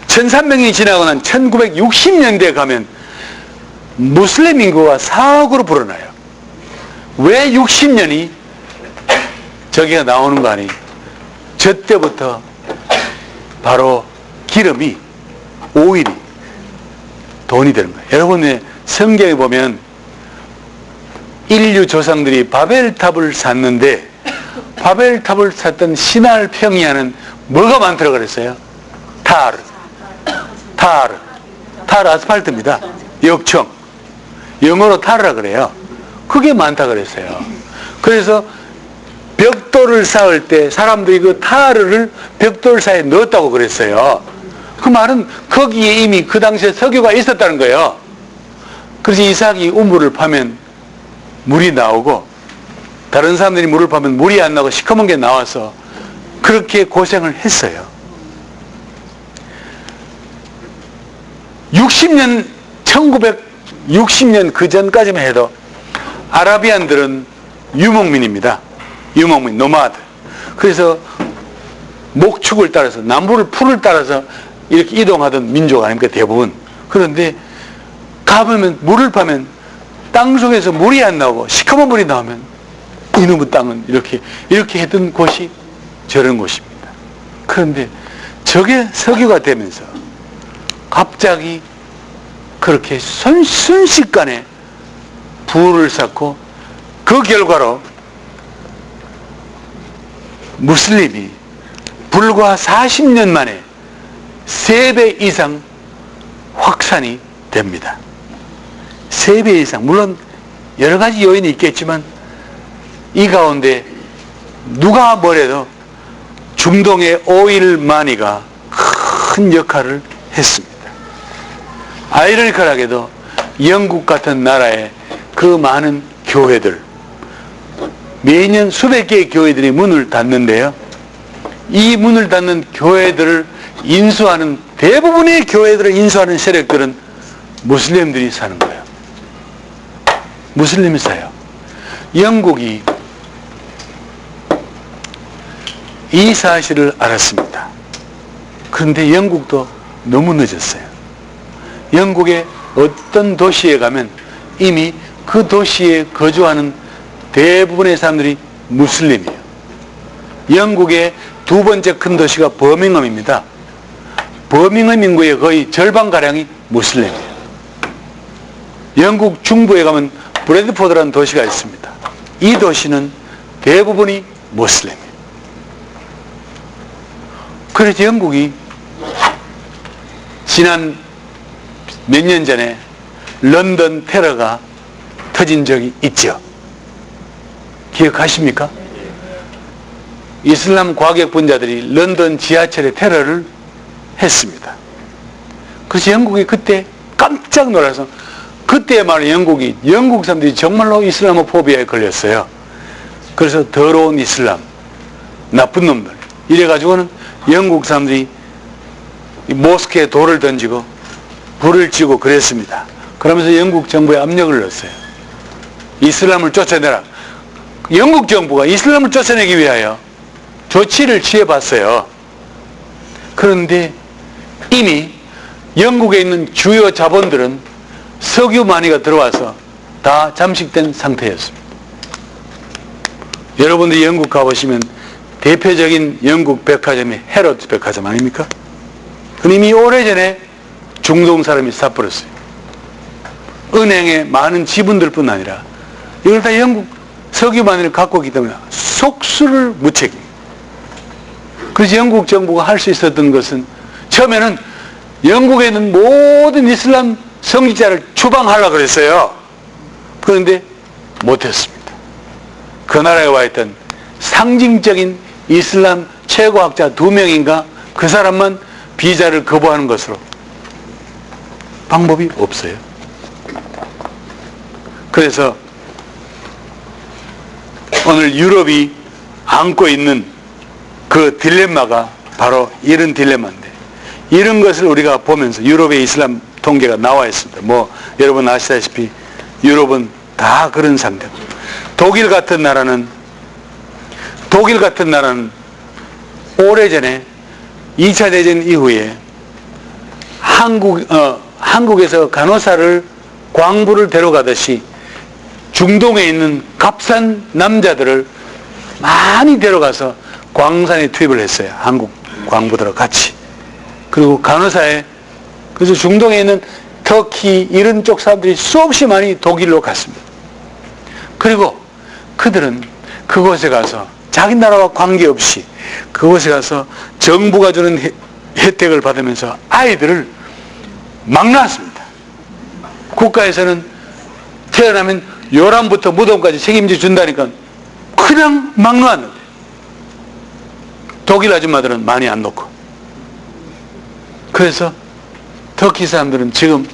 [SPEAKER 1] 1300년이 지나고 난 1960년대에 가면 무슬림 인구가 4억으로 불어나요. 왜 60년이 저기가 나오는 거 아니? 저 때부터 바로 기름이, 오일이 돈이 되는 거예요. 여러분의 성경에 보면 인류 조상들이 바벨탑을 샀는데 바벨탑을 샀던 시날 평야는 뭐가 많다고 그랬어요? 타르 아스팔트입니다. 역청, 영어로 타르라 그래요. 그게 많다 그랬어요. 그래서 벽돌을 쌓을 때 사람들이 그 타르를 벽돌 사이에 넣었다고 그랬어요. 그 말은 거기에 이미 그 당시에 석유가 있었다는 거예요. 그래서 이삭이 우물을 파면 물이 나오고, 다른 사람들이 물을 파면 물이 안 나오고 시커먼 게 나와서 그렇게 고생을 했어요. 1960년 그 전까지만 해도 아라비안들은 유목민입니다. 유목민, 노마드. 그래서 목축을 따라서, 풀을 따라서 이렇게 이동하던 민족 아닙니까, 대부분. 그런데 가보면, 물을 파면 땅속에서 물이 안 나오고 시커먼 물이 나오면 이놈의 땅은 이렇게 했던 곳이 저런 곳입니다. 그런데 저게 석유가 되면서 갑자기 그렇게 순식간에 부를 쌓고, 그 결과로 무슬림이 불과 40년 만에 3배 이상 확산이 됩니다. 3배 이상. 물론 여러 가지 요인이 있겠지만 이 가운데 누가 뭐래도 중동의 오일 마니가 큰 역할을 했습니다. 아이러니컬하게도 영국 같은 나라의 그 많은 교회들, 매년 수백 개의 교회들이 문을 닫는데요, 이 문을 닫는 교회들을 인수하는, 대부분의 교회들을 인수하는 세력들은 무슬림들이 사는 거예요. 무슬림이 사요. 영국이 이 사실을 알았습니다. 그런데 영국도 너무 늦었어요. 영국의 어떤 도시에 가면 이미 그 도시에 거주하는 대부분의 사람들이 무슬림이에요. 영국의 2번째 큰 도시가 버밍엄입니다. 버밍엄 인구의 거의 절반가량이 무슬림이에요. 영국 중부에 가면 브래드포드라는 도시가 있습니다. 이 도시는 대부분이 모슬렘이에요. 그래서 영국이 지난 몇 년 전에 런던 테러가 터진 적이 있죠. 기억하십니까? 이슬람 과격분자들이 런던 지하철에 테러를 했습니다. 그래서 영국이 그때 깜짝 놀라서, 그때야말로 영국 사람들이 정말로 이슬라모포비아에 걸렸어요. 그래서 더러운 이슬람, 나쁜 놈들, 이래가지고는 영국 사람들이 모스크에 돌을 던지고 불을 지고 그랬습니다. 그러면서 영국 정부에 압력을 넣었어요. 이슬람을 쫓아내라. 영국 정부가 이슬람을 쫓아내기 위하여 조치를 취해봤어요. 그런데 이미 영국에 있는 주요 자본들은 석유 마니가 들어와서 다 잠식된 상태였습니다. 여러분들이 영국 가보시면 대표적인 영국 백화점이 헤로드 백화점 아닙니까? 그건 이미 오래전에 중동 사람이 사버렸어요. 은행에 많은 지분들 뿐 아니라 이걸 다 영국 석유만을 갖고 있기 때문에 속수를 무책임. 그래서 영국 정부가 할 수 있었던 것은 처음에는 영국에 있는 모든 이슬람 성직자를 추방하려고 그랬어요. 그런데 못했습니다. 그 나라에 와 있던 상징적인 이슬람 최고학자 2명인가 그 사람만 비자를 거부하는 것으로 방법이 없어요. 그래서 오늘 유럽이 안고 있는 그 딜레마가 바로 이런 딜레마인데, 이런 것을 우리가 보면서 유럽의 이슬람 통계가 나와 있습니다. 뭐 여러분 아시다시피 유럽은 다 그런 상태고, 독일 같은 나라는 오래전에 2차 대전 이후에 한국에서 간호사를 광부를 데려가듯이 중동에 있는 값싼 남자들을 많이 데려가서 광산에 투입을 했어요. 한국 광부들하고 같이. 그리고 간호사에, 그래서 중동에 있는 터키 이런 쪽 사람들이 수없이 많이 독일로 갔습니다. 그리고 그들은 그곳에 가서 자기 나라와 관계없이 그곳에 가서 정부가 주는 혜택을 받으면서 아이들을 막 낳았습니다. 국가에서는 태어나면 요람부터 무덤까지 책임져 준다니까 그냥 막 놓았는데, 독일 아줌마들은 많이 안 놓고. 그래서 터키 사람들은 지금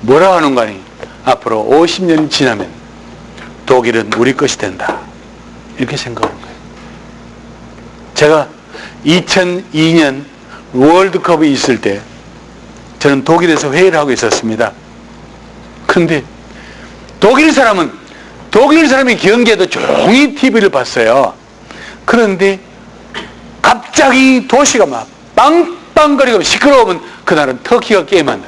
[SPEAKER 1] 뭐라 하는 거 아니, 앞으로 50년이 지나면 독일은 우리 것이 된다, 이렇게 생각하는 거예요. 제가 2002년 월드컵이 있을 때 저는 독일에서 회의를 하고 있었습니다. 그런데 독일 사람이 경기에도 조용히 TV를 봤어요. 그런데 갑자기 도시가 막 빵빵거리고 시끄러우면 그날은 터키가 게임한다.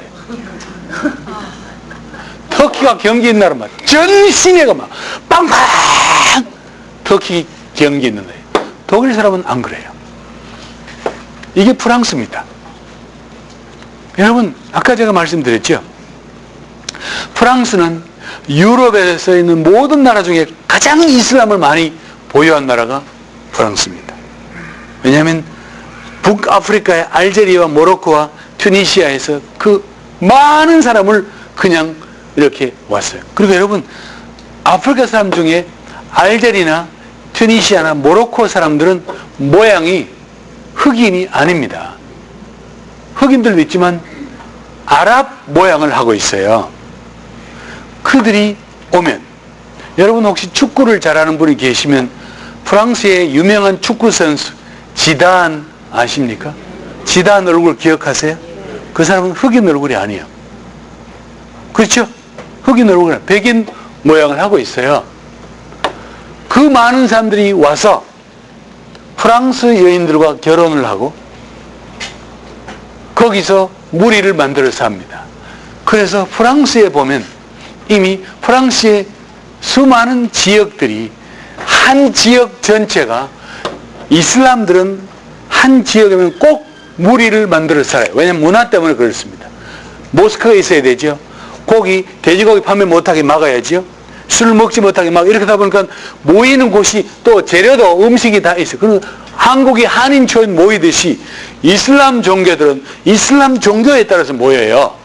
[SPEAKER 1] 터키가 경기 있는 날은 막 전 시내가 막 빵빵 터키 경기 있는 거예요. 독일 사람은 안 그래요. 이게 프랑스입니다. 여러분, 아까 제가 말씀드렸죠. 프랑스는 유럽에 있는 모든 나라 중에 가장 이슬람을 많이 보유한 나라가 프랑스입니다. 왜냐하면 북아프리카의 알제리와 모로코와 튀니시아에서 그 많은 사람을 그냥 이렇게 왔어요. 그리고 여러분, 아프리카 사람 중에 알제리나 튀니시아나 모로코 사람들은 모양이 흑인이 아닙니다. 흑인들도 있지만 아랍 모양을 하고 있어요. 그들이 오면, 여러분 혹시 축구를 잘하는 분이 계시면 프랑스의 유명한 축구 선수 지단 아십니까? 지단 얼굴 기억하세요? 그 사람은 흑인 얼굴이 아니에요. 그렇죠? 흑인 얼굴은 백인 모양을 하고 있어요. 그 많은 사람들이 와서 프랑스 여인들과 결혼을 하고 거기서 무리를 만들어서 합니다. 그래서 프랑스에 보면 이미 프랑스의 수많은 지역들이, 한 지역 전체가, 이슬람들은 한 지역에는 꼭 무리를 만들어서 살아요. 왜냐하면 문화 때문에 그렇습니다. 모스크가 있어야 되죠. 고기, 돼지고기 판매 못하게 막아야지요. 술 먹지 못하게 막 이렇게 하다 보니까 모이는 곳이 또 재료도 음식이 다 있어요. 그리고 한국이 한인촌 모이듯이 이슬람 종교들은 이슬람 종교에 따라서 모여요.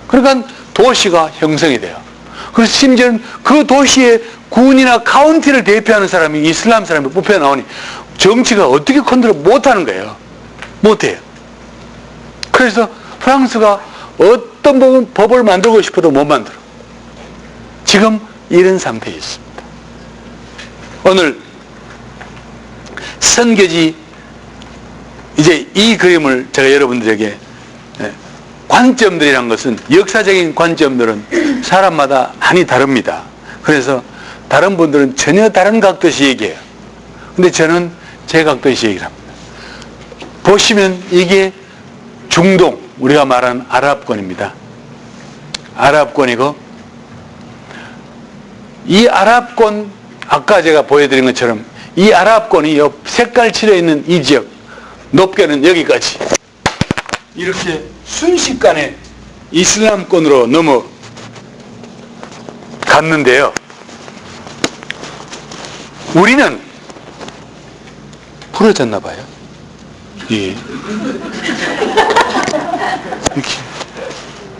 [SPEAKER 1] 그러니까 도시가 형성이 돼요. 그래서 심지어는 그 도시의 군이나 카운티를 대표하는 사람이 이슬람 사람이 뽑혀 나오니 정치가 어떻게 컨트롤 못하는 거예요. 못해요. 그래서 프랑스가 어떤 법을 만들고 싶어도 못 만들어. 지금 이런 상태에 있습니다. 오늘 선교지 이제 이 그림을 제가 여러분들에게 관점들이란 것은 역사적인 관점들은 사람마다 많이 다릅니다. 그래서 다른 분들은 전혀 다른 각도에서 얘기해요. 근데 저는 제 각도에서 얘기를 합니다. 보시면 이게 중동, 우리가 말하는 아랍권입니다. 아랍권이고 이 아랍권, 아까 제가 보여드린 것처럼 이 아랍권이 색깔 칠해 있는 이 지역, 높게는 여기까지 이렇게 순식간에 이슬람권으로 넘어갔는데요. 우리는 부러졌나 봐요. 예.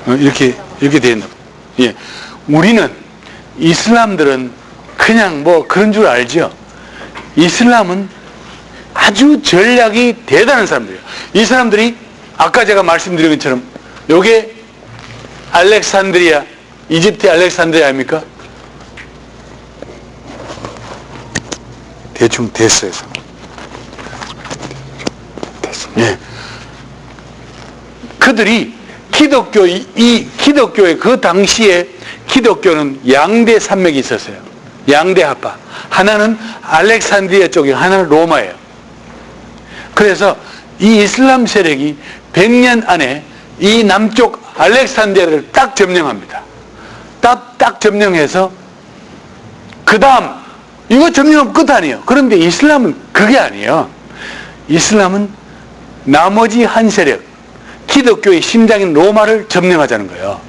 [SPEAKER 1] 이렇게 되어 있나 봐요. 예. 우리는, 이슬람들은 그냥 뭐 그런 줄 알죠. 이슬람은 아주 전략이 대단한 사람들이에요. 이 사람들이 아까 제가 말씀드린 것처럼 요게 알렉산드리아, 이집트의 알렉산드리아 아닙니까? 대충 됐어요. 됐습니다. 예. 그들이 기독교의 그 당시에 기독교는 양대 산맥이 있었어요. 양대 합파. 하나는 알렉산드리아 쪽이고 하나는 로마예요. 그래서 이 이슬람 세력이 100년 안에 이 남쪽 알렉산드리아를 딱 점령합니다. 딱 점령해서 그 다음 이거 점령하면 끝 아니에요. 그런데 이슬람은 그게 아니에요. 이슬람은 나머지 한 세력, 기독교의 심장인 로마를 점령하자는 거예요.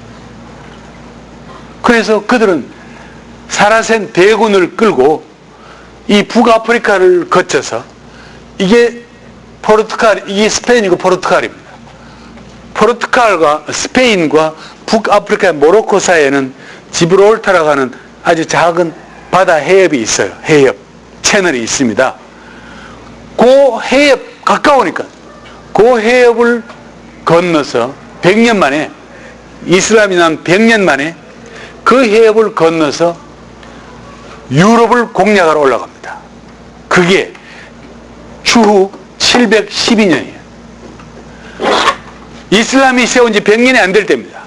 [SPEAKER 1] 그래서 그들은 사라센 대군을 끌고 이 북아프리카를 거쳐서 이게 이게 스페인이고 포르투갈입니다. 포르투갈과 스페인과 북아프리카 모로코 사이에는 지브롤타라고 하는 아주 작은 바다 해협이 있어요. 해협 채널이 있습니다. 그 해협 가까우니까 그 해협을 건너서 100년 만에, 이슬람이 난 100년 만에 그 해협을 건너서 유럽을 공략하러 올라갑니다. 그게 추후 712년이에요. 이슬람이 세운 지 100년이 안 될 때입니다.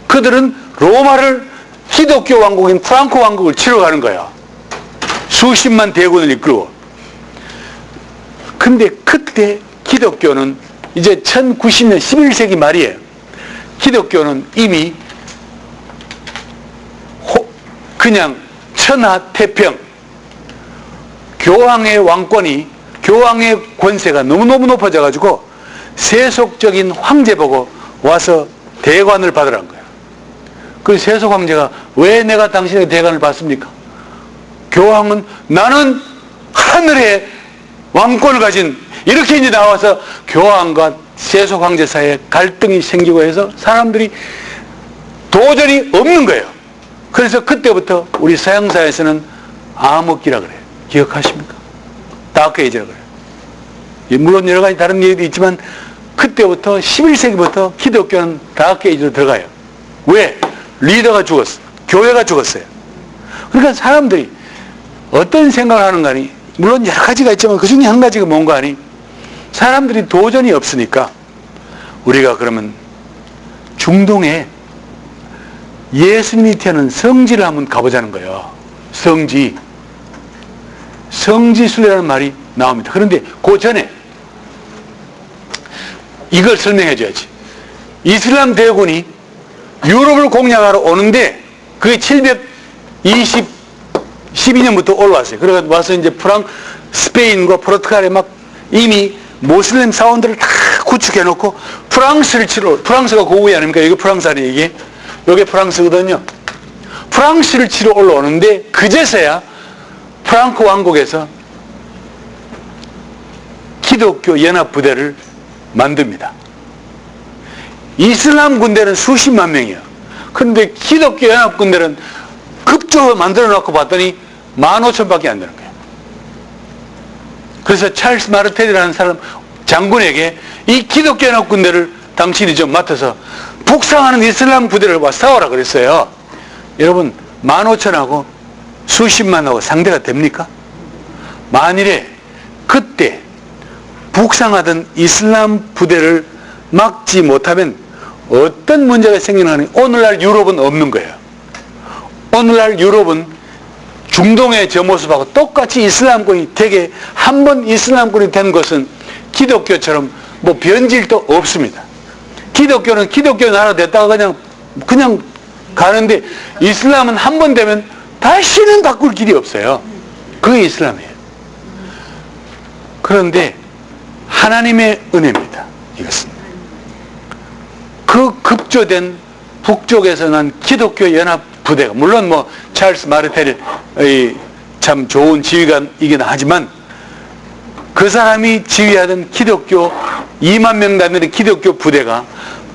[SPEAKER 1] 그들은 로마를, 기독교 왕국인 프랑코 왕국을 치러 가는 거예요. 수십만 대군을 이끌고. 근데 그때 기독교는 이제 1090년 11세기 말이에요. 기독교는 이미 그냥 천하태평, 교황의 왕권이, 교황의 권세가 너무너무 높아져 가지고 세속적인 황제 보고 와서 대관을 받으라는 거예요. 그 세속 황제가 왜 내가 당신의 대관을 받습니까? 교황은 나는 하늘의 왕권을 가진, 이렇게 이제 나와서 교황과 세속 황제 사이에 갈등이 생기고 해서 사람들이 도전이 없는 거예요. 그래서 그때부터 우리 서양사에서는 암흑기라 그래요. 기억하십니까? 다크 에이지라 그래요. 물론 여러 가지 다른 얘기도 있지만 그때부터 11세기부터 기독교는 다크 에이지로 들어가요. 왜? 리더가 죽었어. 교회가 죽었어요. 그러니까 사람들이 어떤 생각을 하는가 하니, 물론 여러 가지가 있지만 그 중에 한 가지가 뭔가 하니, 사람들이 도전이 없으니까 우리가 그러면 중동에 예수님이 태어난 성지를 한번 가보자는 거예요. 성지순례라는 말이 나옵니다. 그런데 그 전에 이걸 설명해 줘야지. 이슬람 대군이 유럽을 공략하러 오는데 그게 712년부터 올라왔어요. 그래서 와서 이제 스페인과 포르투갈에 막 이미 모슬렘 사원들을 다 구축해 놓고 프랑스가 고국이 아닙니까? 이게 프랑스 아니에요, 이게? 요게 프랑스거든요. 프랑스를 치러 올라오는데 그제서야 프랑크 왕국에서 기독교 연합부대를 만듭니다. 이슬람 군대는 수십만 명이에요. 그런데 기독교 연합군대는 급조로 만들어 놓고 봤더니 15,000밖에 안 되는 거예요. 그래서 찰스 마르텔이라는 사람 장군에게 이 기독교 연합군대를 당신이 좀 맡아서 북상하는 이슬람 부대를 싸워라 그랬어요. 여러분 15,000하고 수십만하고 상대가 됩니까? 만일에 그때 북상하던 이슬람 부대를 막지 못하면 어떤 문제가 생기느냐. 오늘날 유럽은 없는 거예요. 오늘날 유럽은 중동의 저 모습하고 똑같이 이슬람권이 되게 한 번 이슬람권이 된 것은 기독교처럼 뭐 변질도 없습니다. 기독교는 기독교 나라 됐다가 그냥 가는데 이슬람은 한 번 되면 다시는 바꿀 길이 없어요. 그게 이슬람이에요. 그런데 하나님의 은혜입니다. 이것은 그 급조된 북쪽에서 난 기독교 연합 부대가 물론 뭐 찰스 마르텔이 참 좋은 지휘관이긴 하지만 그 사람이 지휘하던 기독교 2만 명 되는 기독교 부대가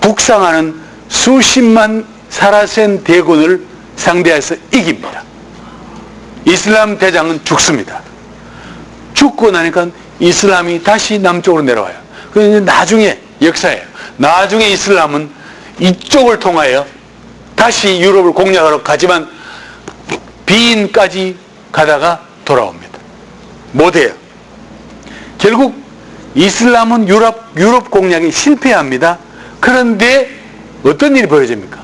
[SPEAKER 1] 북상하는 수십만 사라센 대군을 상대해서 이깁니다. 이슬람 대장은 죽습니다. 죽고 나니까 이슬람이 다시 남쪽으로 내려와요. 그런데 나중에 역사예요. 나중에 이슬람은 이쪽을 통하여 다시 유럽을 공략하러 가지만 비인까지 가다가 돌아옵니다. 못해요. 결국 이슬람은 유럽 공략이 실패합니다. 그런데 어떤 일이 벌어집니까?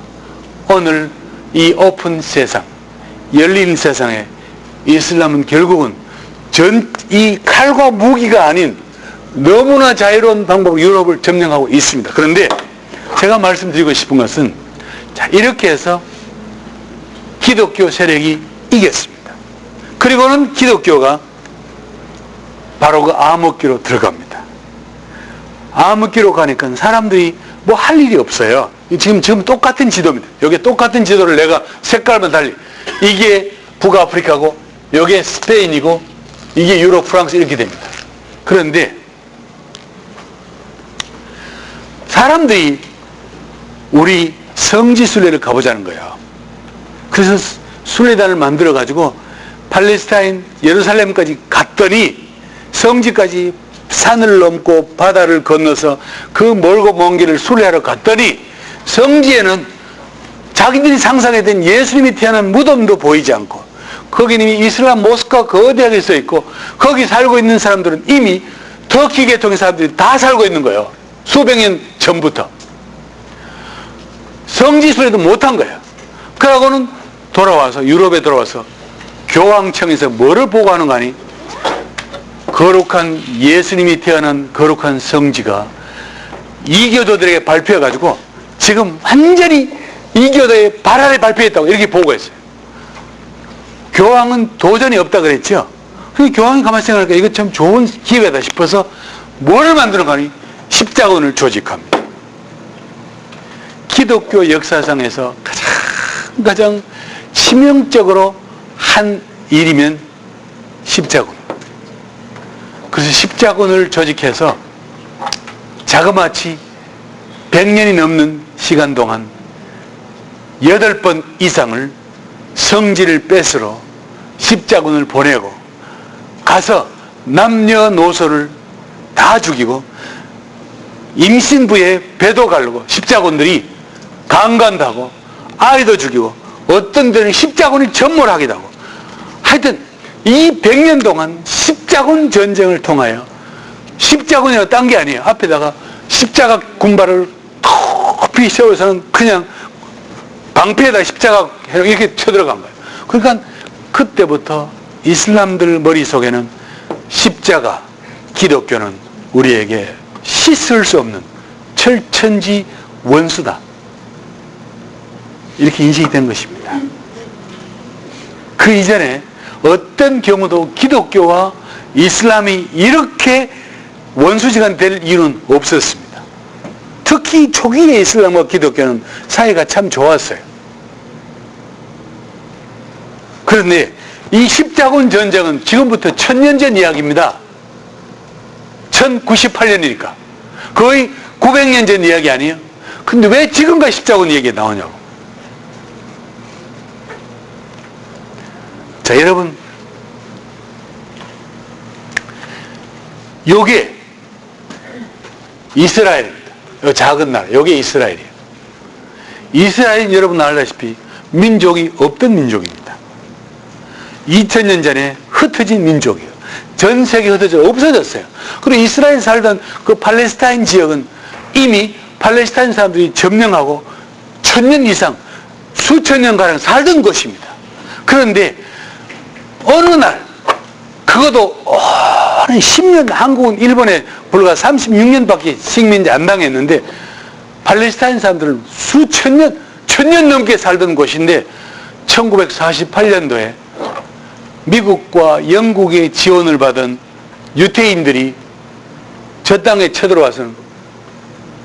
[SPEAKER 1] 오늘 이 오픈 세상, 열린 세상에 이슬람은 결국은 이 칼과 무기가 아닌 너무나 자유로운 방법으로 유럽을 점령하고 있습니다. 그런데 제가 말씀드리고 싶은 것은 자, 이렇게 해서 기독교 세력이 이겼습니다. 그리고는 기독교가 바로 그 암흑기로 들어갑니다. 암흑기로 가니까 사람들이 뭐 할 일이 없어요. 지금 똑같은 지도입니다. 여기 똑같은 지도를 내가 색깔만 달리 이게 북아프리카고 여기에 스페인이고 이게 유럽, 프랑스 이렇게 됩니다. 그런데 사람들이 우리 성지 순례를 가보자는 거예요. 그래서 순례단을 만들어 가지고 팔레스타인 예루살렘까지 갔더니 성지까지 산을 넘고 바다를 건너서 그 멀고 먼 길을 순례하러 갔더니 성지에는 자기들이 상상했던 예수님이 태어난 무덤도 보이지 않고 거기는 이미 이슬람 모스크가 거대하게 써 있고 거기 살고 있는 사람들은 이미 터키 계통의 사람들이 다 살고 있는 거예요. 수백 년 전부터. 성지 순례도 못한 거예요. 그러고는 유럽에 돌아와서 교황청에서 뭐를 보고하는 거 아니? 거룩한 예수님이 태어난 거룩한 성지가 이교도들에게 발표해가지고 지금 완전히 이교도의 발아래 발표했다고 이렇게 보고했어요. 교황은 도전이 없다 그랬죠. 그 교황이 가만히 생각하니까 이거 참 좋은 기회다 싶어서 뭐를 만드는 거 아니? 십자군을 조직합니다. 기독교 역사상에서 가장 치명적으로 한 일이면 십자군. 그래서 십자군을 조직해서 자그마치 100년이 넘는 시간 동안 8번 이상을 성지를 뺏으러 십자군을 보내고 가서 남녀노소를 다 죽이고 임신부에 배도 가르고 십자군들이 강간도 아이도 죽이고 어떤 데는 십자군이 전몰하기도 하고 하여튼 이 100년 동안 십자군 전쟁을 통하여 십자군이라고 딴 게 아니에요. 앞에다가 십자가 군발을 높이 세워서는 그냥 방패에다 십자가 이렇게 쳐들어간 거예요. 그러니까 그때부터 이슬람들 머릿속에는 십자가, 기독교는 우리에게 씻을 수 없는 철천지 원수다. 이렇게 인식이 된 것입니다. 그 이전에 어떤 경우도 기독교와 이슬람이 이렇게 원수지간 될 이유는 없었습니다. 특히 초기의 이슬람과 기독교는 사이가 참 좋았어요. 그런데 이 십자군 전쟁은 지금부터 1000년 전 이야기입니다. 1098년이니까 거의 900년 전 이야기 아니에요? 근데 왜 지금까지 십자군 얘기가 나오냐고. 자, 여러분, 요게 이스라엘입니다. 요 작은 나라, 요게 이스라엘이에요. 이스라엘은 여러분 알다시피 민족이 없던 민족입니다. 2000년 전에 흩어진 민족이에요. 전 세계 흩어져 없어졌어요. 그리고 이스라엘 살던 그 팔레스타인 지역은 이미 팔레스타인 사람들이 점령하고 1000년 이상, 수천 년가량 살던 곳입니다. 그런데 어느 날, 그것도 한 10년, 한국은 일본에 불과 36년밖에 식민지 안 당했는데 팔레스타인 사람들은 수천 년, 1000년 넘게 살던 곳인데 1948년도에 미국과 영국의 지원을 받은 유태인들이 저 땅에 쳐들어와서는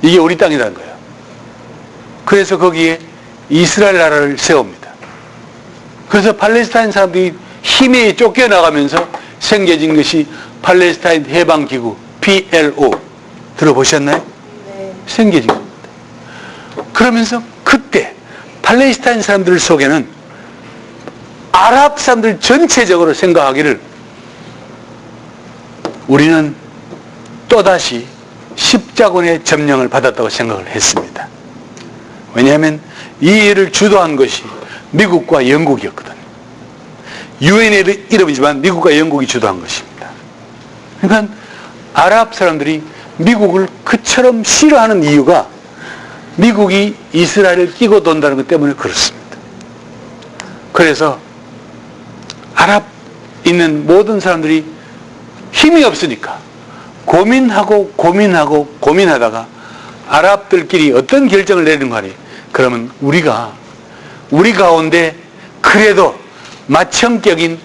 [SPEAKER 1] 이게 우리 땅이라는 거예요. 그래서 거기에 이스라엘 나라를 세웁니다. 그래서 팔레스타인 사람들이 힘에 쫓겨나가면서 생겨진 것이 팔레스타인 해방기구 PLO 들어보셨나요?
[SPEAKER 2] 네.
[SPEAKER 1] 생겨진 겁니다. 그러면서 그때 팔레스타인 사람들 속에는 아랍 사람들 전체적으로 생각하기를 우리는 또다시 십자군의 점령을 받았다고 생각을 했습니다. 왜냐하면 이 일을 주도한 것이 미국과 영국이었거든요. 유엔의 이름이지만 미국과 영국이 주도한 것입니다. 그러니까 아랍 사람들이 미국을 그처럼 싫어하는 이유가 미국이 이스라엘을 끼고 돈다는 것 때문에 그렇습니다. 그래서 아랍 있는 모든 사람들이 힘이 없으니까 고민하다가 아랍들끼리 어떤 결정을 내리는 거 아니에요. 그러면 우리 가운데 그래도 맏형격인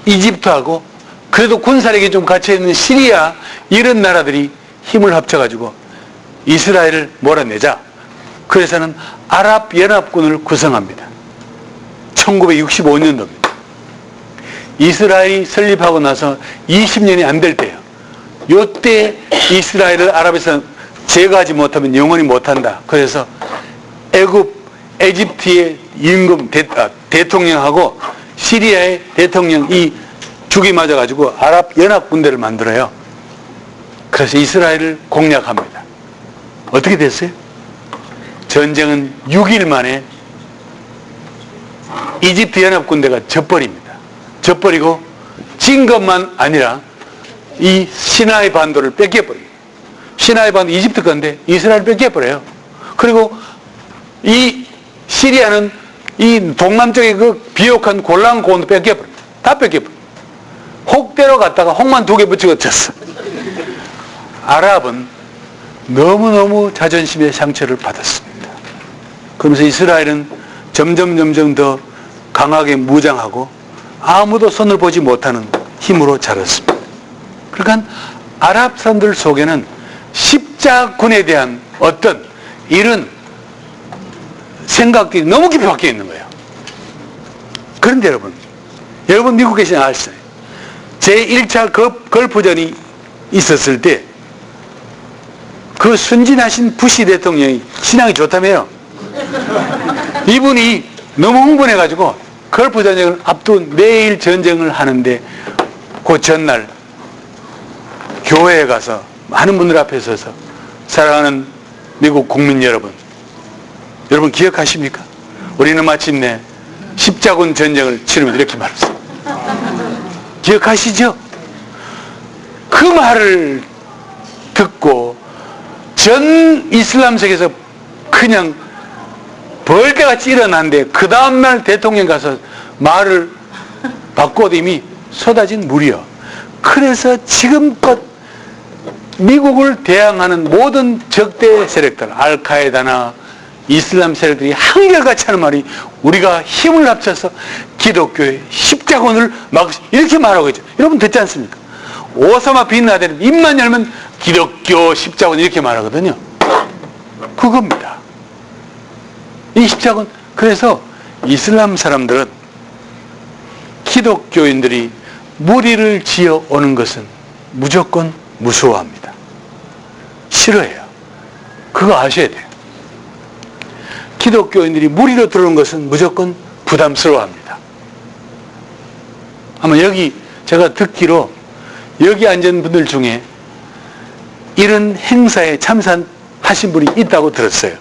[SPEAKER 1] 이집트하고 그래도 군사력이 좀 갇혀있는 시리아 이런 나라들이 힘을 합쳐가지고 이스라엘을 몰아내자. 그래서는 아랍연합군을 구성합니다. 1965년도입니다. 이스라엘이 설립하고 나서 20년이 안 될 때예요. 요때 이스라엘을 아랍에서 제거하지 못하면 영원히 못한다. 그래서 에집트의 임금 대통령하고 시리아의 대통령이 죽이 맞아가지고 아랍연합군대를 만들어요. 그래서 이스라엘을 공략합니다. 어떻게 됐어요? 전쟁은 6일 만에 이집트 연합군대가 져버립니다. 져버리고 진 것만 아니라 이 시나이 반도를 뺏겨버려요. 시나이 반도 이집트 건데 이스라엘 뺏겨버려요. 그리고 이 시리아는 이 동남쪽의 그 비옥한 골란 고원도 뺏겨버려요. 다 뺏겨버려요. 혹대로 갔다가 혹만 2개 붙이고 졌어. 아랍은 너무너무 자존심의 상처를 받았습니다. 그러면서 이스라엘은 점점 더 강하게 무장하고 아무도 손을 보지 못하는 힘으로 자랐습니다. 그러니까 아랍 사람들 속에는 십자군에 대한 어떤 이런 생각들이 너무 깊이 박혀 있는 거예요. 그런데 여러분 미국 계시는 아시잖아요. 제1차 걸프전이 있었을 때 그 순진하신 부시 대통령이 신앙이 좋다며요. 이분이 너무 흥분해가지고 걸프 전쟁을 앞둔 매일 전쟁을 하는데 그 전날 교회에 가서 많은 분들 앞에 서서 사랑하는 미국 국민 여러분 기억하십니까? 우리는 마침내 십자군 전쟁을 치르면서 이렇게 말했어요. 기억하시죠? 그 말을 듣고 전 이슬람 세계에서 그냥 벌떼같이 일어났는데 그 다음날 대통령 가서 말을 바꿔도 이미 쏟아진 물이요. 그래서 지금껏 미국을 대항하는 모든 적대 세력들, 알카에다나 이슬람 세력들이 한결같이 하는 말이 우리가 힘을 합쳐서 기독교의 십자군을 이렇게 말하고 있죠. 여러분 듣지 않습니까? 오사마 빈라덴은 입만 열면 기독교 십자군 이렇게 말하거든요. 그겁니다. 이 십자군. 그래서 이슬람 사람들은 기독교인들이 무리를 지어 오는 것은 무조건 무서워합니다. 싫어해요. 그거 아셔야 돼요. 기독교인들이 무리로 들어오는 것은 무조건 부담스러워합니다. 아마 여기 제가 듣기로 여기 앉은 분들 중에 이런 행사에 참석하신 분이 있다고 들었어요.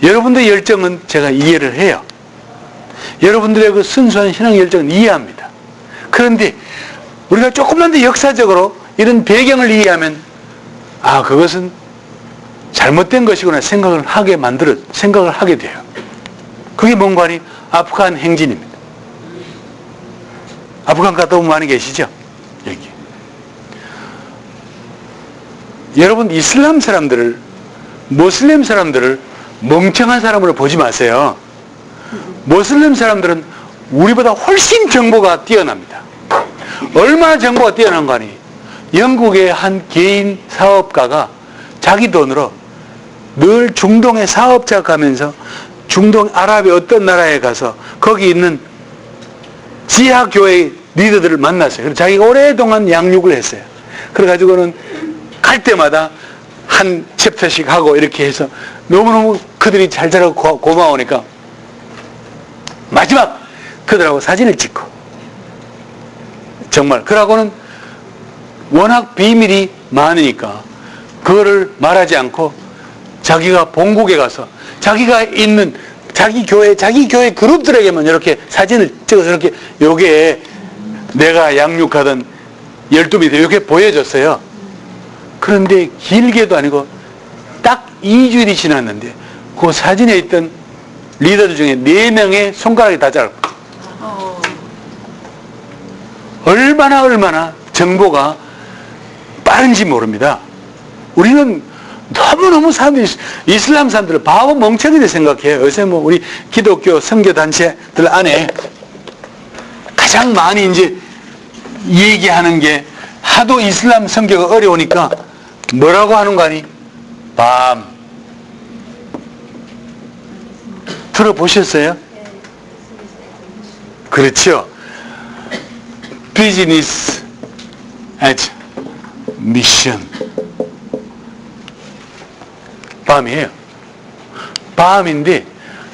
[SPEAKER 1] 여러분들의 열정은 제가 이해를 해요. 여러분들의 그 순수한 신앙 열정은 이해합니다. 그런데 우리가 조금만 더 역사적으로 이런 배경을 이해하면 그것은 잘못된 것이구나 생각을 하게 돼요. 그게 뭔가 하니 아프간 행진입니다. 아프간 갔다 온 분 많이 계시죠? 여기. 여러분 이슬람 사람들을, 모슬렘 사람들을 멍청한 사람으로 보지 마세요. 모슬렘 사람들은 우리보다 훨씬 정보가 뛰어납니다. 얼마나 정보가 뛰어난가 하니 영국의 한 개인 사업가가 자기 돈으로 늘 중동에 사업자 가면서 중동 아랍의 어떤 나라에 가서 거기 있는 지하교회 리더들을 만났어요. 그래서 자기가 오랫동안 양육을 했어요. 그래가지고는 갈 때마다 한 챕터씩 하고 이렇게 해서 너무너무 그들이 잘 자라고 고마우니까 마지막 그들하고 사진을 찍고 정말 그러고는 워낙 비밀이 많으니까 그거를 말하지 않고 자기가 본국에 가서 자기가 있는 자기 교회 그룹들에게만 이렇게 사진을 찍어서 이렇게 요게 내가 양육하던 12밑에 이렇게 보여줬어요. 그런데 길게도 아니고 딱 2주일이 지났는데 그 사진에 있던 리더들 중에 4명의 손가락이 다 자랐고 얼마나 정보가 빠른지 모릅니다. 우리는 너무너무 사람들이 이슬람 사람들을 바보 멍청이들 생각해요. 요새 뭐 우리 기독교 선교단체들 안에 가장 많이 이제 얘기하는 게 하도 이슬람 선교가 어려우니까 뭐라고 하는 거 아니? 밤. 들어보셨어요? 그렇죠. Business as mission. 밤이에요. 밤인데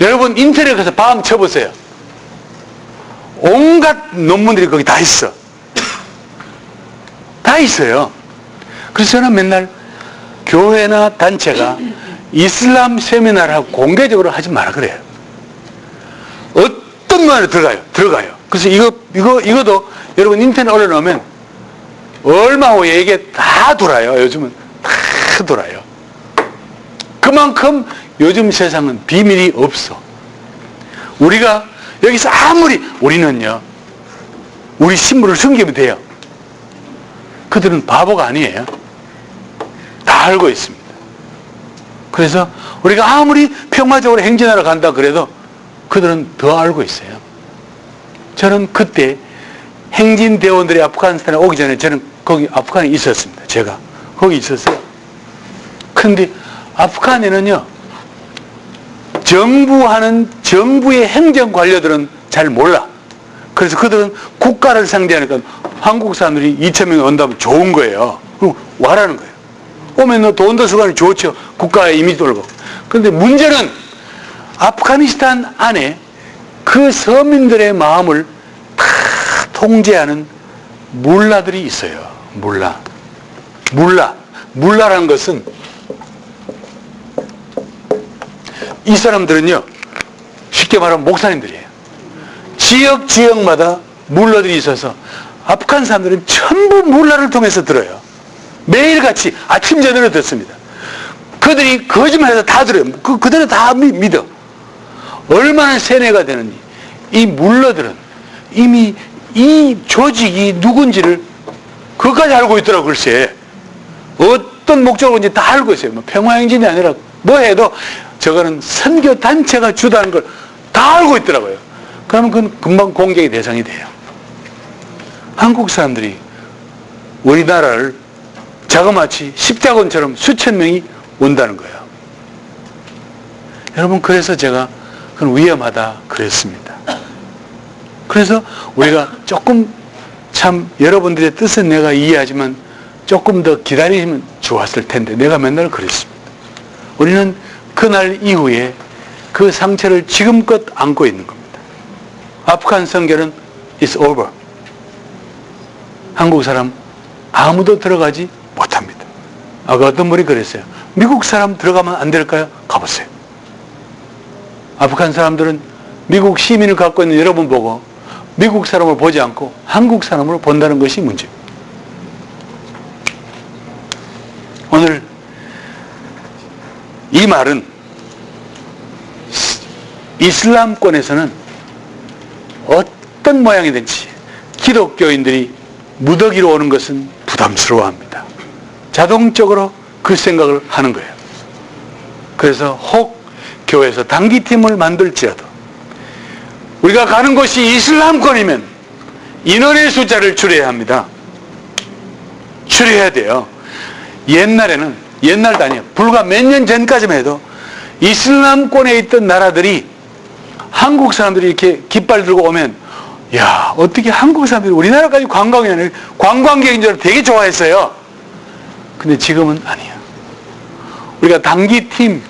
[SPEAKER 1] 여러분 인터넷에 가서 밤 쳐보세요. 온갖 논문들이 거기 다 있어. 다 있어요. 그래서 저는 맨날 교회나 단체가 이슬람 세미나를 하고 공개적으로 하지 마라 그래요. 어떤 말에 들어가요. 그래서 이것도 여러분 인터넷 올려놓으면 얼마 후에 이게 다 돌아요. 요즘은 다 돌아요. 그만큼 요즘 세상은 비밀이 없어. 우리가 여기서 우리는요, 우리 신부를 숨기면 돼요. 그들은 바보가 아니에요. 다 알고 있습니다. 그래서 우리가 아무리 평화적으로 행진하러 간다 그래도 그들은 더 알고 있어요. 저는 그때 행진대원들이 아프가니스탄에 오기 전에 저는 거기 아프간에 있었습니다. 제가 거기 있었어요. 그런데 아프간에는요, 정부의 행정 관료들은 잘 몰라. 그래서 그들은 국가를 상대하니까 한국 사람들이 2,000명이 온다면 좋은 거예요. 그럼 와라는 거예요. 오면 너 돈도 수간이 좋죠. 국가의 이미지 돌고. 그런데 문제는 아프가니스탄 안에 그 서민들의 마음을 다 통제하는 물라들이 있어요. 물라라는 것은 이 사람들은요, 쉽게 말하면 목사님들이에요. 지역마다 물라들이 있어서 아프간 사람들은 전부 물라를 통해서 들어요. 매일같이 아침 저녁으로 듣습니다. 그들이 거짓말해서 다 들어요. 그들은 다 믿어. 얼마나 세뇌가 되는지. 이 물러들은 이미 이 조직이 누군지를 그것까지 알고 있더라고. 글쎄 어떤 목적으로 이제 다 알고 있어요. 뭐 평화행진이 아니라 뭐 해도 저거는 선교단체가 주도하는 걸 다 알고 있더라고요. 그러면 그건 금방 공격의 대상이 돼요. 한국 사람들이 우리나라를 자그마치 십자군처럼 수천 명이 온다는 거예요. 여러분, 그래서 제가 그건 위험하다 그랬습니다. 그래서 우리가 조금 참 여러분들의 뜻은 내가 이해하지만 조금 더 기다리면 좋았을 텐데 내가 맨날 그랬습니다. 우리는 그날 이후에 그 상처를 지금껏 안고 있는 겁니다. 아프간 선교는 it's over. 한국 사람 아무도 들어가지 못합니다. 아까 어떤 분이 그랬어요. 미국 사람 들어가면 안 될까요? 가보세요. 아프간 사람들은 미국 시민을 갖고 있는 여러분 보고 미국 사람을 보지 않고 한국 사람으로 본다는 것이 문제입니다. 오늘 이 말은 이슬람권에서는 어떤 모양이든지 기독교인들이 무더기로 오는 것은 부담스러워합니다. 자동적으로 그 생각을 하는 거예요. 그래서 혹 교회에서 단기팀을 만들지라도 우리가 가는 곳이 이슬람권이면 인원의 숫자를 줄여야 합니다. 줄여야 돼요. 옛날도 아니에요. 불과 몇 년 전까지만 해도 이슬람권에 있던 나라들이 한국 사람들이 이렇게 깃발 들고 오면 야, 어떻게 한국 사람들이 우리나라까지 관광객인 줄 알고 되게 좋아했어요. 근데 지금은 아니에요. 우리가 단기팀,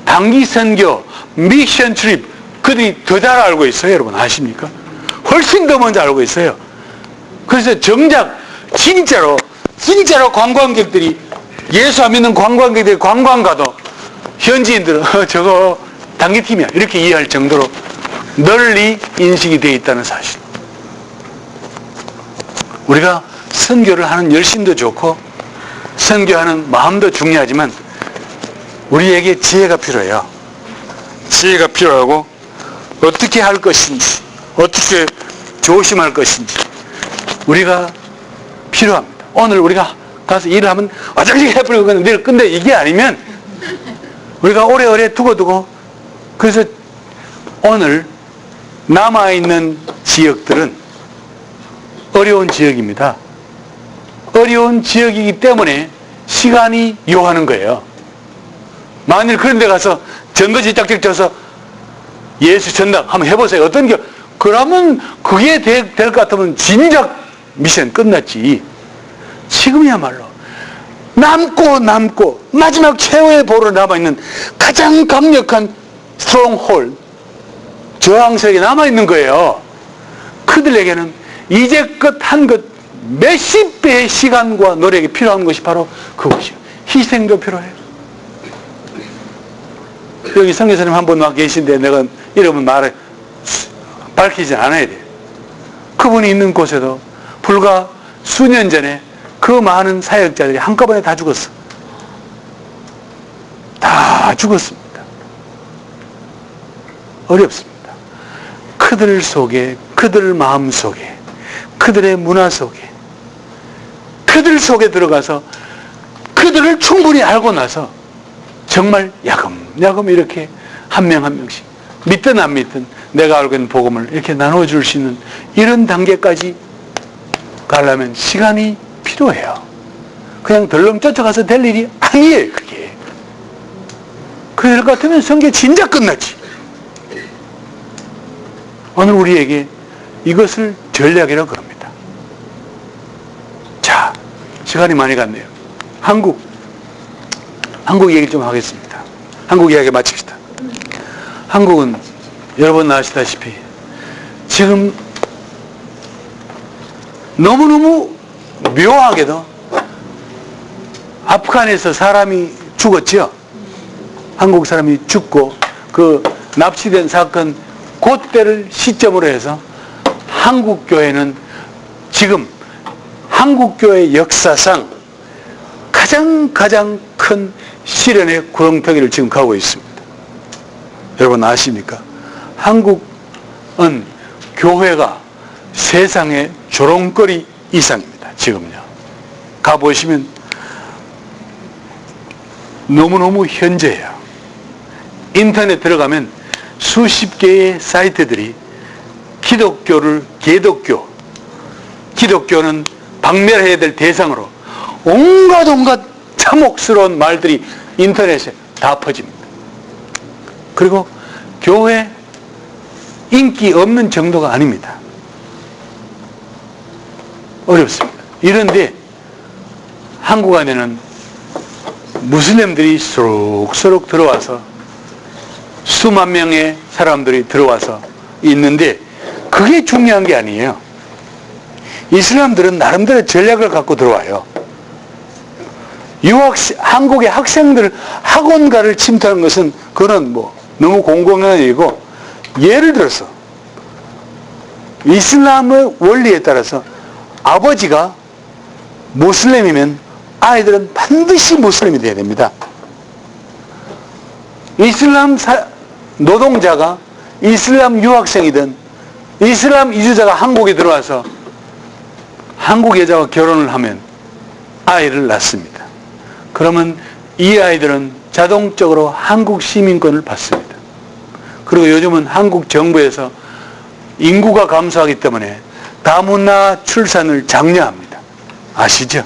[SPEAKER 1] 단기선교, 미션 트립, 그들이 더 잘 알고 있어요. 여러분 아십니까? 훨씬 더 먼저 알고 있어요. 그래서 정작 진짜로 관광객들이 예수 안 믿는 관광객들이 관광 가도 현지인들은 저거 단기팀이야 이렇게 이해할 정도로 널리 인식이 되어 있다는 사실. 우리가 선교를 하는 열심도 좋고 선교하는 마음도 중요하지만 우리에게 지혜가 필요해요. 지혜가 필요하고 어떻게 할 것인지 어떻게 조심할 것인지 우리가 필요합니다. 오늘 우리가 가서 일을 하면 화장실 해버리고 내일 근데 이게 아니면 우리가 오래오래 두고 그래서 오늘 남아있는 지역들은 어려운 지역입니다. 어려운 지역이기 때문에 시간이 요하는 거예요. 만일 그런 데 가서 전도지 짝짝 져서 예수 전당 한번 해보세요. 어떤 게 그러면 그게 될 것 같으면 진작 미션 끝났지. 지금이야말로 남고 마지막 최후의 보루로 남아있는 가장 강력한 스트롱홀 저항세력이 남아있는 거예요. 그들에게는 이제껏 한 것 몇십 배의 시간과 노력이 필요한 것이 바로 그것이요. 희생도 필요해요. 여기 선교사님 한 분 와 계신데 내가 이름은 밝히지 않아야 돼요. 그분이 있는 곳에도 불과 수년 전에 그 많은 사역자들이 한꺼번에 다 죽었어. 다 죽었습니다. 어렵습니다. 그들 속에, 그들 마음 속에, 그들의 문화 속에, 그들 속에 들어가서 그들을 충분히 알고 나서 정말 야금야금 이렇게 한 명 한 명씩 믿든 안 믿든 내가 알고 있는 복음을 이렇게 나눠줄 수 있는 이런 단계까지 가려면 시간이 필요해요. 그냥 덜렁 쫓아가서 될 일이 아니에요. 그게 그럴 것 같으면 선교 진작 끝났지. 오늘 우리에게 이것을 전략이라고 그럽니다. 자, 시간이 많이 갔네요. 한국 얘기 좀 하겠습니다. 한국 이야기 마칩시다. 한국은 여러분 아시다시피 지금 너무너무 묘하게도 아프간에서 사람이 죽었죠. 한국 사람이 죽고 그 납치된 사건 그때를 시점으로 해서 한국교회는 지금 한국교회 역사상 가장 큰 시련의 구렁텅이를 지금 가고 있습니다. 여러분 아십니까? 한국은 교회가 세상의 조롱거리 이상입니다. 지금요. 가보시면 너무너무 현재예요. 인터넷 들어가면 수십 개의 사이트들이 기독교는 박멸해야 될 대상으로 온갖 참혹스러운 말들이 인터넷에 다 퍼집니다. 그리고 교회 인기 없는 정도가 아닙니다. 어렵습니다. 이런데 한국 안에는 무슬림들이 수록수록 들어와서 수만 명의 사람들이 들어와서 있는데 그게 중요한 게 아니에요. 이슬람들은 나름대로 전략을 갖고 들어와요. 한국의 학생들 학원가를 침투하는 것은 그건 뭐 너무 공공연한 일이고, 예를 들어서 이슬람의 원리에 따라서 아버지가 무슬림이면 아이들은 반드시 무슬림이 되어야 됩니다. 이슬람 노동자가 이슬람 유학생이든 이슬람 이주자가 한국에 들어와서 한국 여자와 결혼을 하면 아이를 낳습니다. 그러면 이 아이들은 자동적으로 한국 시민권을 받습니다. 그리고 요즘은 한국 정부에서 인구가 감소하기 때문에 다문화 출산을 장려합니다. 아시죠?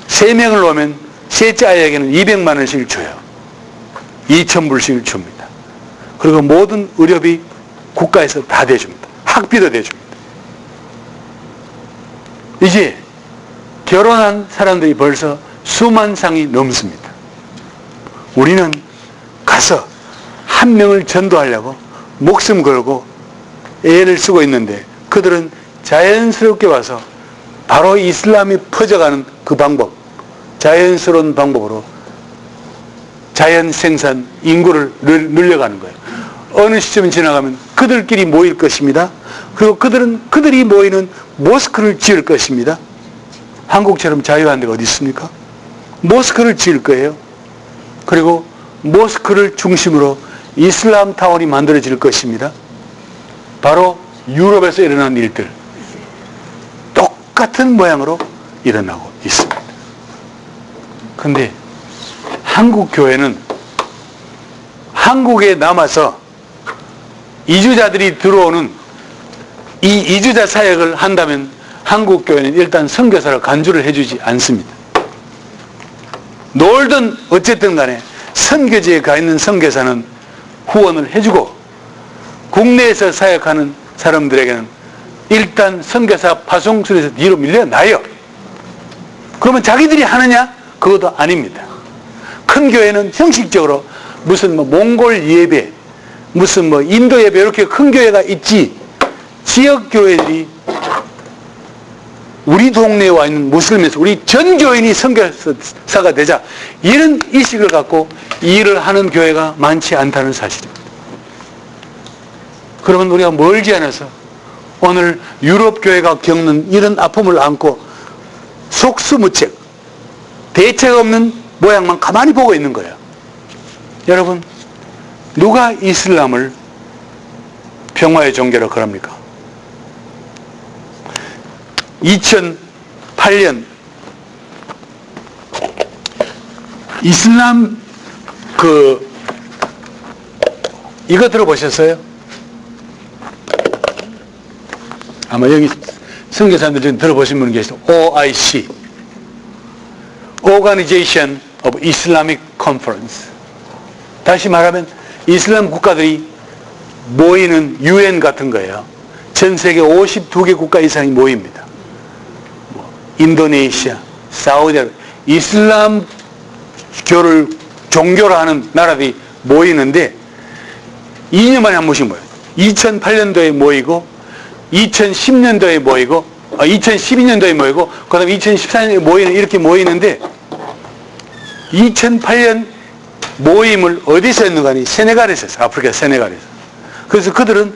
[SPEAKER 1] 3명을 놓으면 셋째 아이에게는 200만 원씩을 줘요. 2,000불씩을 줍니다. 그리고 모든 의료비 국가에서 다 대줍니다. 학비도 대줍니다. 이제 결혼한 사람들이 벌써 수만 상이 넘습니다. 우리는 가서 한 명을 전도하려고 목숨 걸고 애를 쓰고 있는데, 그들은 자연스럽게 와서 바로 이슬람이 퍼져가는 그 방법, 자연스러운 방법으로 자연 생산 인구를 늘려가는 거예요. 어느 시점이 지나가면 그들끼리 모일 것입니다. 그리고 그들이 모이는 모스크를 지을 것입니다. 한국처럼 자유한 데가 어디 있습니까? 모스크를 지을 거예요. 그리고 모스크를 중심으로 이슬람 타운이 만들어질 것입니다. 바로 유럽에서 일어난 일들 똑같은 모양으로 일어나고 있습니다. 그런데 한국 교회는 한국에 남아서 이주자들이 들어오는 이 이주자 사역을 한다면 한국 교회는 일단 선교사를 간주를 해주지 않습니다. 놀든 어쨌든 간에 선교지에 가 있는 선교사는 후원을 해주고, 국내에서 사역하는 사람들에게는 일단 선교사 파송술에서 뒤로 밀려나요. 그러면 자기들이 하느냐? 그것도 아닙니다. 큰 교회는 형식적으로 무슨 몽골 예배, 무슨 인도 예배, 이렇게 큰 교회가 있지, 지역 교회들이 우리 동네에 와 있는 무슬림에서 우리 전 교인이 선교사가 되자, 이런 의식을 갖고 일을 하는 교회가 많지 않다는 사실입니다. 그러면 우리가 멀지 않아서 오늘 유럽 교회가 겪는 이런 아픔을 안고 속수무책, 대책 없는 모양만 가만히 보고 있는 거예요. 여러분, 누가 이슬람을 평화의 종교로 그럽니까? 2008년 이슬람 이거 들어보셨어요? 아마 여기 선교사님들 좀 들어보신 분 계시죠? OIC, Organization of Islamic Conference. 다시 말하면 이슬람 국가들이 모이는 UN 같은 거예요. 전 세계 52개 국가 이상이 모입니다. 인도네시아, 사우디아라비아, 이슬람 교를 종교로 하는 나라들이 모이는데 2년 만에 한 번씩 모여요. 2008년도에 모이고 2010년도에 모이고 2012년도에 모이고 그 다음에 2014년에 모이는, 이렇게 모이는데 2008년 모임을 어디서 했는가 하니 세네갈에서 했어요. 아프리카 세네갈에서. 그래서 그들은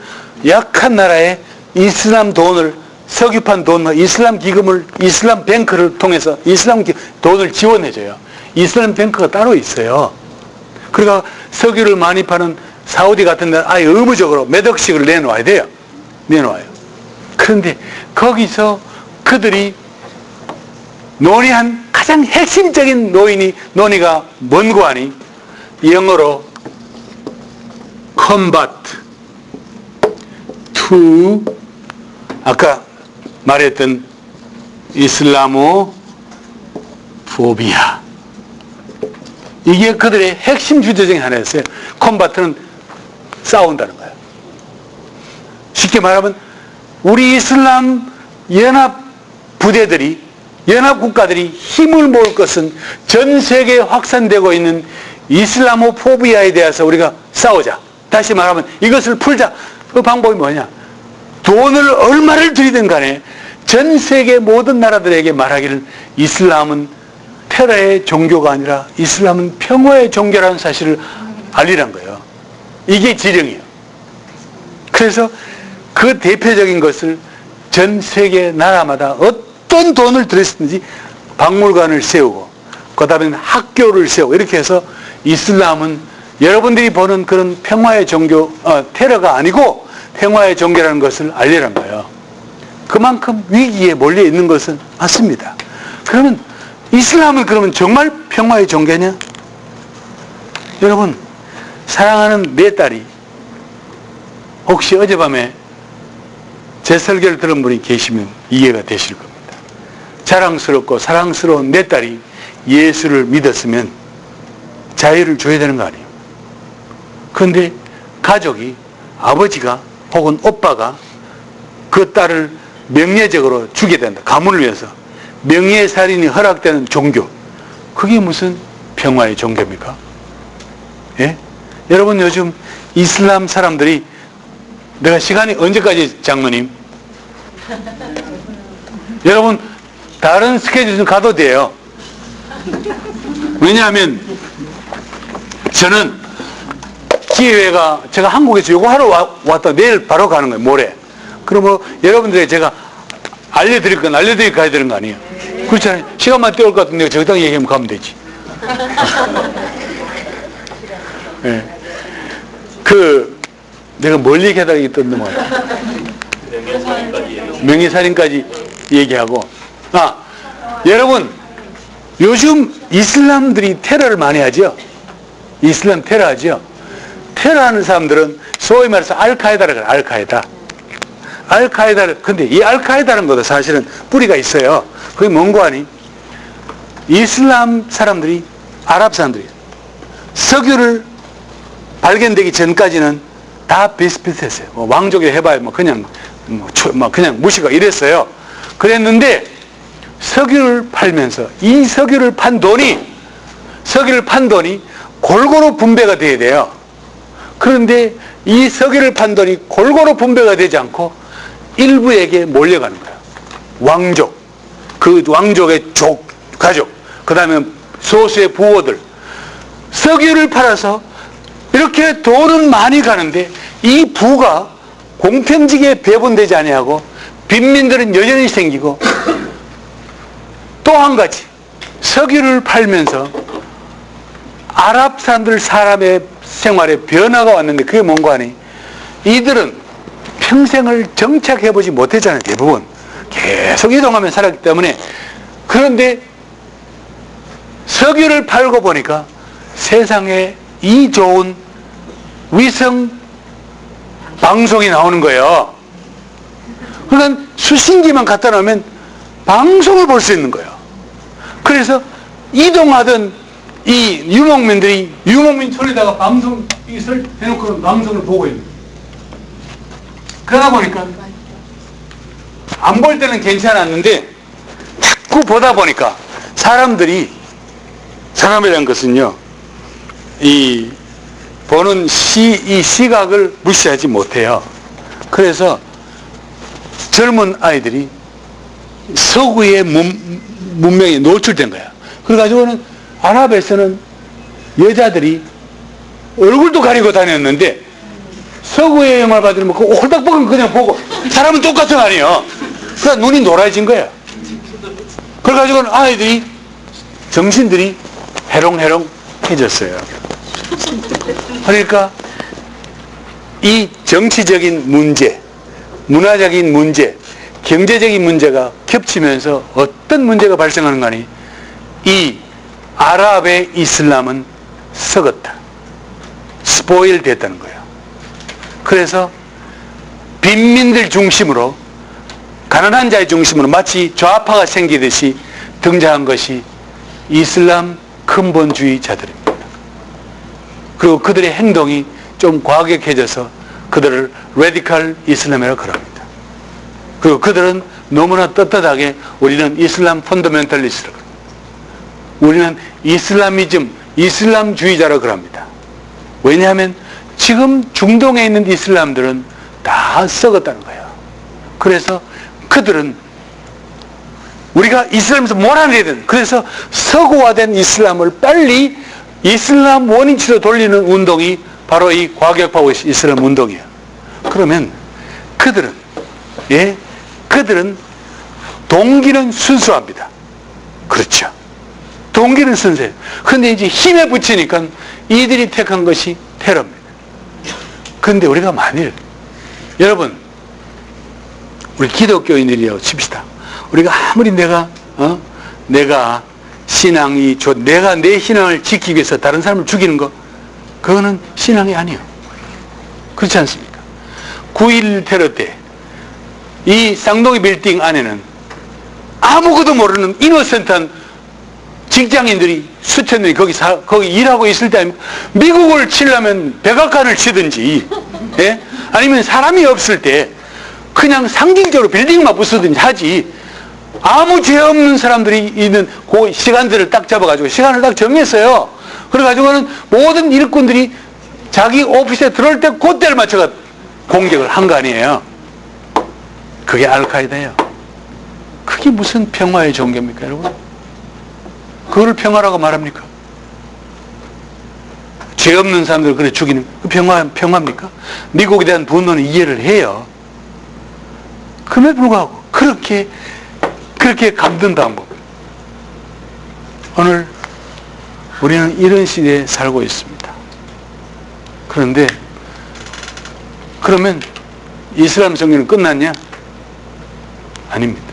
[SPEAKER 1] 약한 나라에 이슬람 돈을, 석유판 돈과 이슬람 기금을, 이슬람 뱅크를 통해서 이슬람 돈을 지원해줘요. 이슬람 뱅크가 따로 있어요. 그러니까 석유를 많이 파는 사우디 같은 데는 아예 의무적으로 몇 억씩을 내놓아야 돼요. 내놓아요. 그런데 거기서 그들이 논의한 가장 핵심적인 논의가 뭔고 하니 영어로 combat to, 아까 말했던 이슬라모포비아, 이게 그들의 핵심 주제 중에 하나였어요. 콤바트는 싸운다는 거예요. 쉽게 말하면 우리 이슬람 연합 부대들이, 연합국가들이 힘을 모을 것은 전 세계에 확산되고 있는 이슬라모포비아에 대해서 우리가 싸우자. 다시 말하면 이것을 풀자. 그 방법이 뭐냐? 돈을 얼마를 들이든 간에 전 세계 모든 나라들에게 말하기를 이슬람은 테러의 종교가 아니라 이슬람은 평화의 종교라는 사실을 알리란 거예요. 이게 지령이에요. 그래서 그 대표적인 것을 전 세계 나라마다 어떤 돈을 들였든지 박물관을 세우고 그 다음에 학교를 세우고 이렇게 해서 이슬람은 여러분들이 보는 그런 평화의 종교, 테러가 아니고 평화의 종교라는 것을 알리란 거예요. 그만큼 위기에 몰려 있는 것은 맞습니다. 그러면 이슬람은 그러면 정말 평화의 종교냐? 여러분, 사랑하는 내 딸이 혹시 어젯밤에 제 설교를 들은 분이 계시면 이해가 되실 겁니다. 자랑스럽고 사랑스러운 내 딸이 예수를 믿었으면 자유를 줘야 되는 거 아니에요. 그런데 가족이, 아버지가 혹은 오빠가 그 딸을 명예적으로 주게 된다. 가문을 위해서. 명예살인이 허락되는 종교. 그게 무슨 평화의 종교입니까? 예? 여러분 요즘 이슬람 사람들이, 내가 시간이 언제까지 장로님? 여러분 다른 스케줄 좀 가도 돼요. 왜냐하면 저는 기회가, 제가 한국에서 요거 하러 왔다 내일 바로 가는 거예요. 모레. 그러면 여러분들에게 제가 알려드릴 건 알려드릴 가야 되는 거 아니에요? 그렇잖아요. 시간만 때울 것 같은데 적당히 얘기하면 가면 되지. 네. 내가 뭘 얘기하다가 이게 떴는 거야. 명예살인까지 얘기하고. 여러분 요즘 이슬람들이 테러를 많이 하죠. 이슬람 테러 하죠. 테러하는 사람들은 소위 말해서 알카에다라 그래요. 알카에다. 근데 이 알카에다라는 것도 사실은 뿌리가 있어요. 그게 뭔고 하니? 이슬람 사람들이, 아랍 사람들이 석유를 발견되기 전까지는 다 비슷비슷했어요. 왕족이 해봐야 그냥 무시가 이랬어요. 그랬는데 석유를 팔면서 이 석유를 판 돈이 골고루 분배가 돼야 돼요. 그런데 이 석유를 판 돈이 골고루 분배가 되지 않고 일부에게 몰려가는 거예요. 왕족, 그 왕족의 가족, 그 다음에 소수의 부호들. 석유를 팔아서 이렇게 돈은 많이 가는데 이 부가 공평지게 배분되지 아니하고 빈민들은 여전히 생기고, 또 한 가지, 석유를 팔면서 아랍 사람의 생활에 변화가 왔는데 그게 뭔가 하니, 이들은 평생을 정착해보지 못했잖아요. 대부분 계속 이동하며 살았기 때문에. 그런데 석유를 팔고 보니까 세상에 이 좋은 위성 방송이 나오는 거예요. 그러니까 수신기만 갖다 놓으면 방송을 볼 수 있는 거예요. 그래서 이동하던 이 유목민들이 유목민 손에다가 방송 이것을 해놓고 방송을 보고 있는 거예요. 그러다 보니까 안 볼 때는 괜찮았는데 자꾸 보다 보니까 사람이라는 것은요, 이 보는 이 시각을 무시하지 못해요. 그래서 젊은 아이들이 서구의 문명에 노출된 거야. 그래가지고는 아랍에서는 여자들이 얼굴도 가리고 다녔는데 서구의 영화를 받으면 그 홀딱벗은 그냥 보고, 사람은 똑같은 거 아니에요. 그러니까 눈이 노라진 거야. 그래가지고는 아이들이 정신들이 해롱해롱해졌어요. 그러니까 이 정치적인 문제, 문화적인 문제, 경제적인 문제가 겹치면서 어떤 문제가 발생하는 거 아니? 이 아랍의 이슬람은 썩었다. 스포일 됐다는 거예요. 그래서 빈민들 중심으로, 가난한 자의 중심으로 마치 좌파가 생기듯이 등장한 것이 이슬람 근본주의자들입니다. 그리고 그들의 행동이 좀 과격해져서 그들을 레디컬 이슬람이라고 그럽니다. 그리고 그들은 너무나 떳떳하게 우리는 이슬람 펀더멘탈리스트라고, 우리는 이슬람이즘, 이슬람주의자라고 그럽니다. 왜냐하면 지금 중동에 있는 이슬람들은 다 썩었다는 거예요. 그래서 그들은 우리가 이슬람에서 뭘 하는 든 그래서 서구화된 이슬람을 빨리 이슬람 원인치로 돌리는 운동이 바로 이 과격파 이슬람 운동이에요. 그러면 그들은, 예, 그들은 동기는 순수합니다. 그렇죠. 동기는 순수해요. 그런데 이제 힘에 붙이니까 이들이 택한 것이 테러입니다. 그런데 우리가 만일, 여러분, 우리 기독교인들이라고 칩시다. 우리가 아무리 내가 신앙이 내가 내 신앙을 지키기 위해서 다른 사람을 죽이는 거, 그거는 신앙이 아니에요. 그렇지 않습니까? 9.11 테러 때 이 쌍둥이 빌딩 안에는 아무것도 모르는 이노센트한 직장인들이 수천 명이 거기 일하고 있을 때 미국을 치려면 백악관을 치든지, 예? 아니면 사람이 없을 때 그냥 상징적으로 빌딩만 부수든지 하지, 아무 죄 없는 사람들이 있는 그 시간들을 딱 잡아가지고 시간을 딱 정했어요. 그래가지고는 모든 일꾼들이 자기 오피스에 들어올 때 그때를 맞춰가 공격을 한 거 아니에요. 그게 알카에다예요. 그게 무슨 평화의 종교입니까, 여러분? 그걸 평화라고 말합니까? 죄 없는 사람들을 그래 죽이는 그 평화입니까? 미국에 대한 분노는 이해를 해요. 그럼에도 불구하고 그렇게 감든 방법. 오늘 우리는 이런 시대에 살고 있습니다. 그런데 그러면 이슬람 종교는 끝났냐? 아닙니다.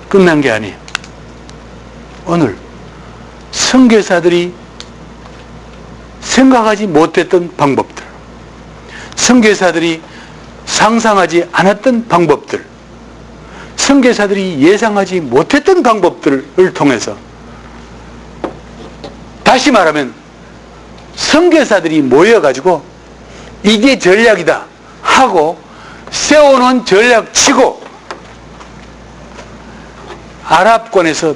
[SPEAKER 1] 끝난 게 아니에요. 오늘 선교사들이 생각하지 못했던 방법들, 선교사들이 상상하지 않았던 방법들, 선교사들이 예상하지 못했던 방법들을 통해서, 다시 말하면 선교사들이 모여가지고 이게 전략이다 하고 세워놓은 전략치고 아랍권에서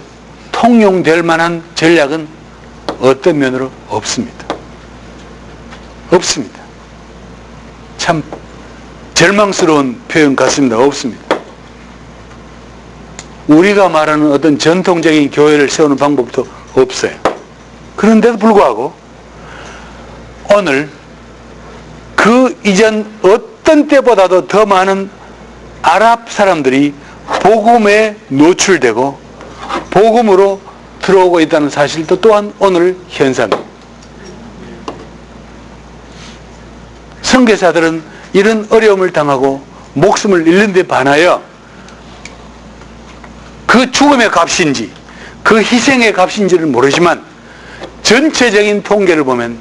[SPEAKER 1] 통용될 만한 전략은 어떤 면으로 없습니다. 없습니다. 참 절망스러운 표현 같습니다. 없습니다. 우리가 말하는 어떤 전통적인 교회를 세우는 방법도 없어요. 그런데도 불구하고 오늘 그 이전 어떤 때보다도 더 많은 아랍 사람들이 복음에 노출되고 복음으로 들어오고 있다는 사실도 또한 오늘 현상입니다. 선교사들은 이런 어려움을 당하고 목숨을 잃는 데 반하여 그 죽음의 값인지 그 희생의 값인지를 모르지만 전체적인 통계를 보면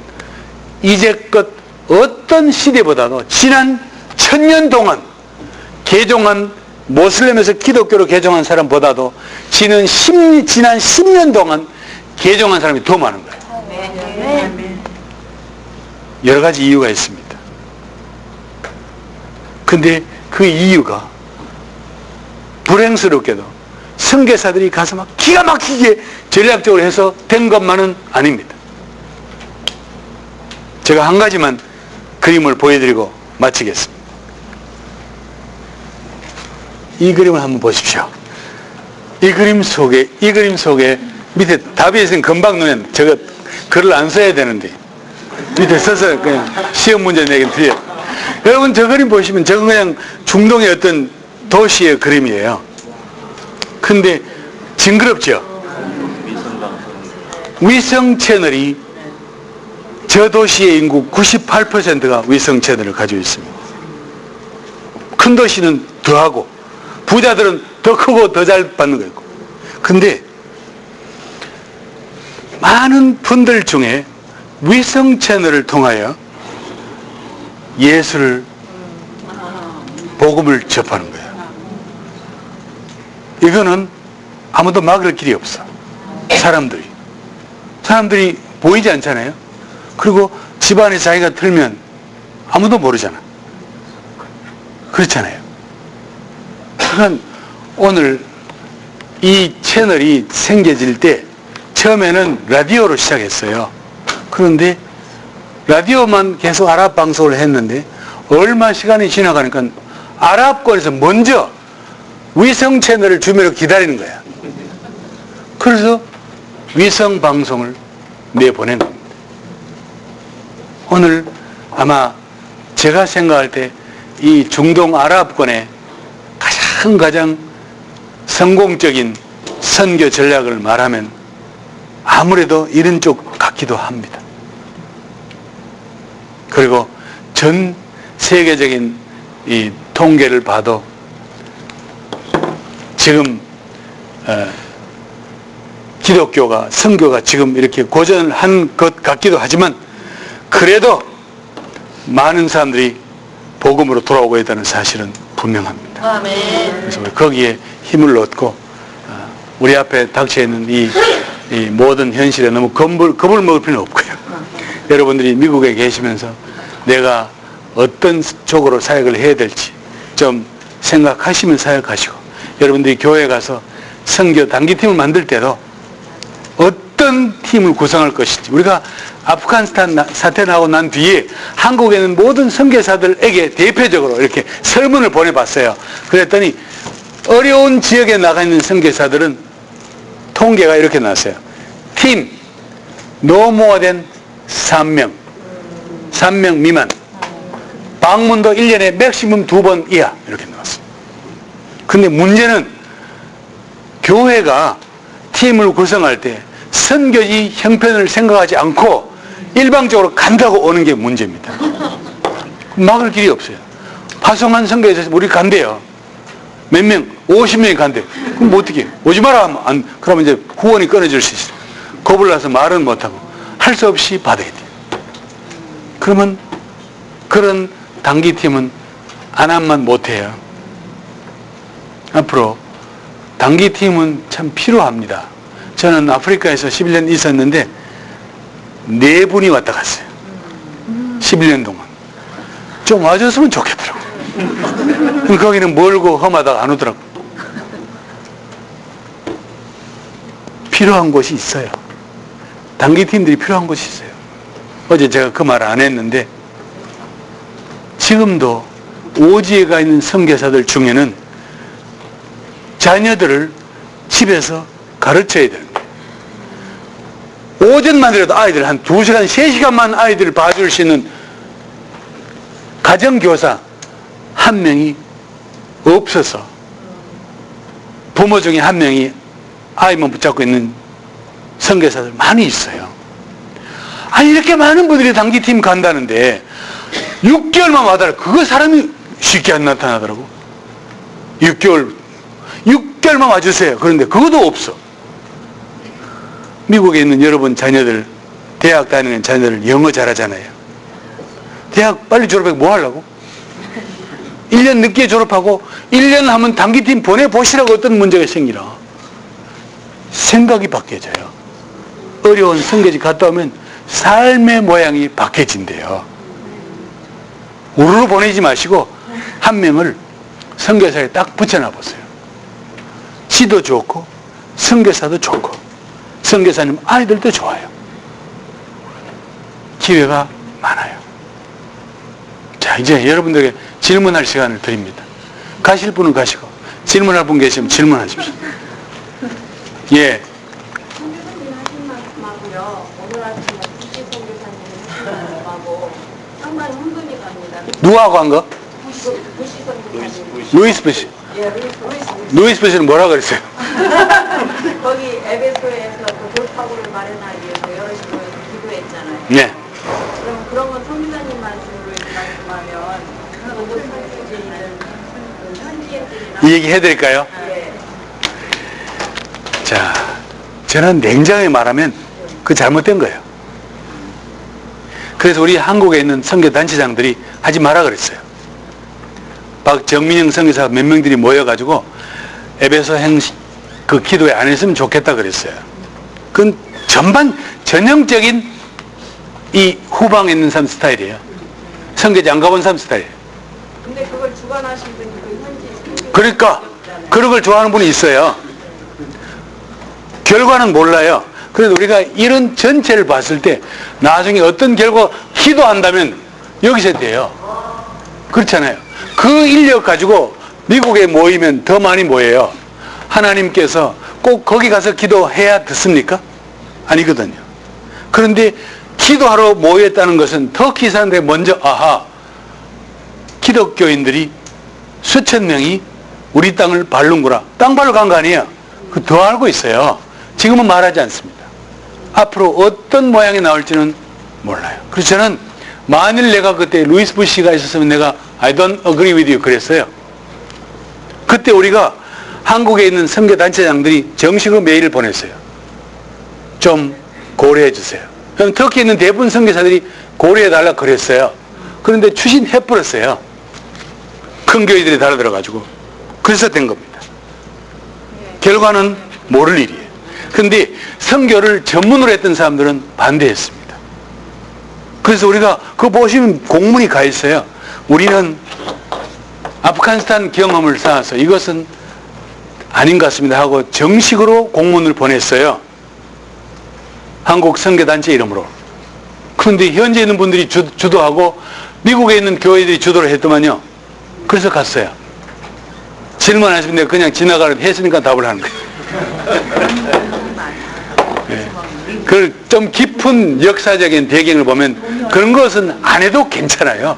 [SPEAKER 1] 이제껏 어떤 시대보다도 지난 1000년 동안 개종한 모슬렘에서 기독교로 개종한 사람보다도 지난 10년 동안 개종한 사람이 더 많은 거예요. 여러 가지 이유가 있습니다. 근데 그 이유가 불행스럽게도 선교사들이 가서 막 기가 막히게 전략적으로 해서 된 것만은 아닙니다. 제가 한 가지만 그림을 보여드리고 마치겠습니다. 이 그림을 한번 보십시오. 이 그림 속에 밑에 답이 금방 눈에 저거 글을 안 써야 되는데 밑에 써서 그냥 시험 문제 내긴 틀려요. 여러분 저 그림 보시면 저건 그냥 중동의 어떤 도시의 그림이에요. 근데 징그럽죠? 위성 채널이 저 도시의 인구 98%가 위성 채널을 가지고 있습니다. 큰 도시는 더하고 부자들은 더 크고 더 잘 받는 거고. 근데 많은 분들 중에 위성 채널을 통하여 예수를 복음을 접하는 거예요. 이거는 아무도 막을 길이 없어. 사람들이 보이지 않잖아요. 그리고 집안에 자기가 틀면 아무도 모르잖아. 그렇잖아요. 하여간 오늘 이 채널이 생겨질 때 처음에는 라디오로 시작했어요. 그런데 라디오만 계속 아랍 방송을 했는데 얼마 시간이 지나가니까 아랍권에서 먼저 위성 채널을 주면서 기다리는 거야. 그래서 위성 방송을 내보낸 겁니다. 오늘 아마 제가 생각할 때 이 중동 아랍권의 가장 성공적인 선교 전략을 말하면 아무래도 이런 쪽 같기도 합니다. 그리고 전 세계적인 이 통계를 봐도 지금 기독교가 선교가 지금 이렇게 고전한 것 같기도 하지만 그래도 많은 사람들이 복음으로 돌아오고 있다는 사실은 분명합니다.
[SPEAKER 2] 아멘.
[SPEAKER 1] 그래서 우리 거기에 힘을 얻고 우리 앞에 닥쳐 있는 이 모든 현실에 너무 겁을 먹을 필요는 없고요. 여러분들이 미국에 계시면서 내가 어떤 쪽으로 사역을 해야 될지 좀 생각하시면 사역하시고, 여러분들이 교회에 가서 선교 단기팀을 만들 때도 어떤 팀을 구성할 것인지, 우리가 아프가니스탄 사태 나고 난 뒤에 한국에 있는 모든 선교사들에게 대표적으로 이렇게 설문을 보내봤어요. 그랬더니 어려운 지역에 나가 있는 선교사들은 통계가 이렇게 나왔어요. 팀 no more than 3명 3명 미만, 방문도 1년에 맥시멈 2번 이하, 이렇게 나왔어요. 근데 문제는 교회가 팀을 구성할 때 선교지 형편을 생각하지 않고 일방적으로 간다고 오는 게 문제입니다. 막을 길이 없어요. 파송한 선교에서 우리 간대요. 몇 명? 50명이 간대. 그럼 뭐 어떻게? 오지 마라 하면 그러면 이제 후원이 끊어질 수 있어요. 겁을 나서 말은 못하고 할 수 없이 받아야 돼요. 그러면 그런 단기팀은 안 하면 못해요. 앞으로 단기팀은 참 필요합니다. 저는 아프리카에서 11년 있었는데 4분이 왔다 갔어요. 11년 동안. 좀 와줬으면 좋겠더라고요. 거기는 멀고 험하다가 안 오더라고요. 필요한 곳이 있어요. 단기팀들이 필요한 곳이 있어요. 어제 제가 그 말 안 했는데 지금도 오지에 가 있는 선교사들 중에는 자녀들을 집에서 가르쳐야 되는 거예요. 오전만 이라도 아이들 한 2시간, 3시간만 아이들을 봐줄 수 있는 가정교사 한 명이 없어서 부모 중에 한 명이 아이만 붙잡고 있는 선교사들 많이 있어요. 아니 이렇게 많은 분들이 단기팀 간다는데 6개월만 와달라. 그거 사람이 쉽게 안 나타나더라고. 6개월만 와주세요. 그런데 그것도 없어. 미국에 있는 여러분 자녀들, 대학 다니는 자녀들 영어 잘하잖아요. 대학 빨리 졸업하고 뭐 하려고? 1년 늦게 졸업하고 1년 하면 단기팀 보내보시라고 어떤 문제가 생기나. 생각이 바뀌어져요. 어려운 선교지 갔다 오면 삶의 모양이 바뀌어진대요. 우르르 보내지 마시고 한 명을 선교사에 딱 붙여놔 보세요. 지도 좋고 선교사도 좋고 선교사님 아이들도 좋아요. 기회가 많아요. 자, 이제 여러분들에게 질문할 시간을 드립니다. 가실 분은 가시고 질문할 분 계시면 질문하십시오. 예.
[SPEAKER 2] 선교사님 하신 말씀하고요, 오늘 아침에 부시 선교사님 하신 말씀하고 상당히 혼돈이 갑니다.
[SPEAKER 1] 누구하고 한 거?
[SPEAKER 2] 부시 선교사님.
[SPEAKER 1] 루이스 부시.
[SPEAKER 2] 예,
[SPEAKER 1] 루이스 부시는 뭐라 그랬어요?
[SPEAKER 2] 거기 에베소에서 그 돌파구를 마련하기 위해서 여러시고 기도했잖아요.
[SPEAKER 1] 네.
[SPEAKER 2] 그런 건 선교사님 말씀으로 이렇게 말씀하면 먼저 선교지는 현지인들이나
[SPEAKER 1] 이 얘기 해드릴까요?
[SPEAKER 2] 예.
[SPEAKER 1] 자, 저는 냉정하게 말하면 그 잘못된 거예요. 그래서 우리 한국에 있는 선교단체장들이 하지 마라 그랬어요. 박정민영 선교사 몇 명들이 모여가지고 에베소 그 기도회 안 했으면 좋겠다 그랬어요. 그건 전형적인 이 후방에 있는 사람 스타일이에요. 선교지 안 가본 사람 스타일이에요.
[SPEAKER 2] 근데 그걸 주관하신 분이 그 현지
[SPEAKER 1] 그러니까 그런 걸 좋아하는 분이 있어요. 결과는 몰라요. 그래도 우리가 이런 전체를 봤을 때 나중에 어떤 결과 기도한다면 여기서 돼요. 그렇잖아요. 그 인력 가지고 미국에 모이면 더 많이 모여요. 하나님께서 꼭 거기 가서 기도해야 듣습니까? 아니거든요. 그런데 기도하러 모였다는 것은 터키 사람들이 먼저 기독교인들이 수천 명이 우리 땅을 밟는구나. 땅 밟으러 간 거 아니에요. 더 알고 있어요. 지금은 말하지 않습니다. 앞으로 어떤 모양이 나올지는 몰라요. 그래서 저는 만일 내가 그때 루이스 부시가 있었으면 내가 I don't agree with you 그랬어요. 그때 우리가 한국에 있는 선교단체장들이 정식으로 메일을 보냈어요. 좀 고려해 주세요. 그럼 터키에 있는 대부분 선교사들이 고려해달라 그랬어요. 그런데 추진해버렸어요. 큰 교회들이 달아들어가지고. 그래서 된 겁니다. 결과는 모를 일이에요. 그런데 선교를 전문으로 했던 사람들은 반대했습니다. 그래서 우리가 그거 보시면 공문이 가 있어요. 우리는 아프가니스탄 경험을 쌓아서 이것은 아닌 것 같습니다 하고 정식으로 공문을 보냈어요. 한국 선교단체 이름으로. 그런데 현재 있는 분들이 주도하고 미국에 있는 교회들이 주도를 했더만요. 그래서 갔어요. 질문 안 했으면 내가 그냥 지나가려고 했으니까 답을 하는 거예요. 네. 그 좀 깊은 역사적인 배경을 보면 그런 것은 안 해도 괜찮아요.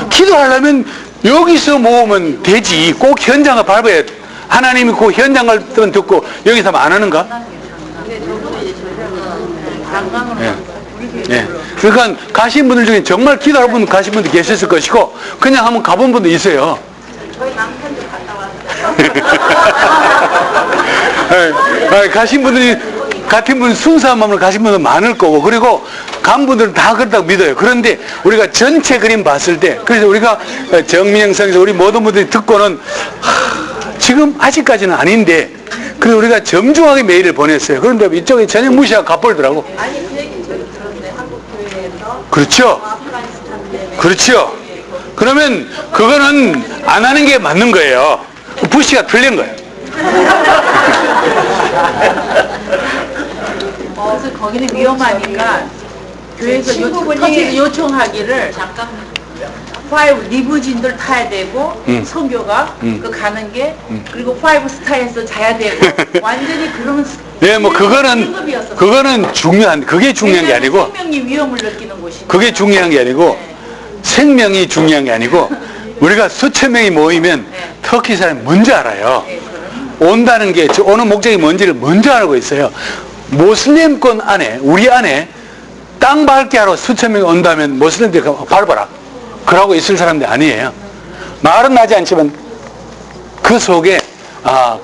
[SPEAKER 1] 기도하려면 여기서 모으면 되지. 꼭 현장을 밟아야 돼. 하나님이 그 현장을 듣고 여기서 하면 안 하는가? 네. 그러니까 가신 분들 중에 정말 기도할 분 가신 분도 계셨을 것이고 그냥 한번 가본 분도 있어요.
[SPEAKER 2] 저희 남편도 갔다 왔어요.
[SPEAKER 1] 가신 분들이 같은 분 순수한 마음으로 가신 분들 많을 거고 그리고 간 분들은 다 그렇다고 믿어요. 그런데 우리가 전체 그림 봤을 때 그래서 우리가 정민영성에서 우리 모든 분들이 듣고는 지금 아직까지는 아닌데 그래서 우리가 정중하게 메일을 보냈어요. 그런데 이쪽에 전혀 무시하고 가버리더라고.
[SPEAKER 2] 아니 그 얘기 저희 들었는데 한국 교회에서
[SPEAKER 1] 그렇죠.
[SPEAKER 2] 아프가니스탄 때문에
[SPEAKER 1] 그렇죠. 그러면 그거는 안 하는 게 맞는 거예요. 부시가 틀린 거예요.
[SPEAKER 3] 그래서 거기는 위험하니까 교회에서 터지에서 요청하기를 잠깐 5 리무진들 타야 되고 선교가 그 가는 게 그리고 5 스타에서 자야 되고 완전히 그러면
[SPEAKER 1] 예, 뭐 그거는 그게 중요한 게 아니고
[SPEAKER 3] 생명이 위험을 느끼는 곳이니까
[SPEAKER 1] 그게 중요한 게 아니고 생명이 중요한 게 아니고 우리가 수천 명이 모이면 터키 사람이 먼저 알아요. 온다는 게 오는 목적이 뭔지를 먼저 알고 있어요. 모슬림권 안에 우리 안에 땅 밟게 하러 수천 명이 온다면 모슬림들 밟아라 그러고 있을 사람들이 아니에요. 말은 나지 않지만 그 속에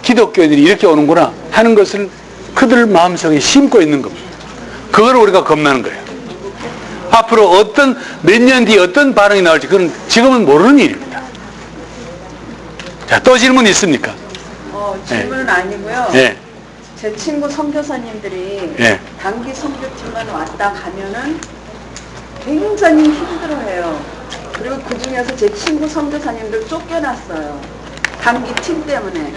[SPEAKER 1] 기독교인들이 이렇게 오는구나 하는 것을 그들 마음속에 심고 있는 겁니다. 그걸 우리가 겁나는 거예요. 앞으로 몇 년 뒤에 어떤 반응이 나올지 그건 지금은 모르는 일입니다. 자, 또 질문 있습니까?
[SPEAKER 4] 질문은 아니고요.
[SPEAKER 1] 예.
[SPEAKER 4] 제 친구 선교사님들이
[SPEAKER 1] 예.
[SPEAKER 4] 단기 선교팀만 왔다 가면은 굉장히 힘들어해요. 그리고 그 중에서 제 친구 선교사님들 쫓겨났어요. 단기 팀 때문에.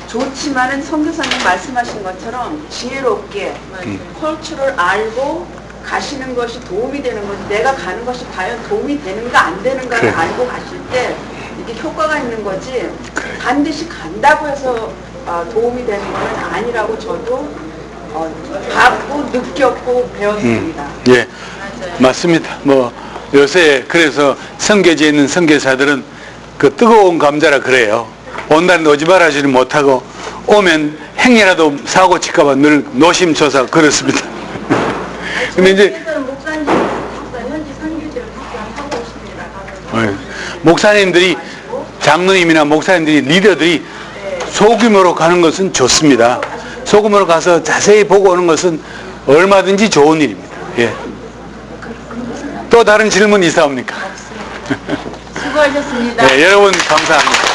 [SPEAKER 4] 좋지만은 선교사님 말씀하신 것처럼 지혜롭게 컬처를 알고 가시는 것이 도움이 되는 거지 내가 가는 것이 과연 도움이 되는가 안 되는가를
[SPEAKER 1] 그래.
[SPEAKER 4] 알고 가실 때 이게 효과가 있는 거지 반드시 간다고 해서 도움이 되는 건 아니라고 저도 봤고 느꼈고 배웠습니다.
[SPEAKER 1] 예, 맞습니다. 뭐 요새 그래서 선교지에 있는 선교사들은 그 뜨거운 감자라 그래요. 온다는데 오지 말아주지 못하고 오면 행여라도 사고 칠까봐 늘 노심초사 그렇습니다. 근데 이제
[SPEAKER 2] 목사님 현지 선교지를 하고 있습니다.
[SPEAKER 1] 목사님들이 장로님이나 목사님들이 리더들이 소규모로 가는 것은 좋습니다. 소규모로 가서 자세히 보고 오는 것은 얼마든지 좋은 일입니다. 예. 또 다른 질문 있사옵니까?
[SPEAKER 3] 수고하셨습니다.
[SPEAKER 1] 네, 여러분 감사합니다.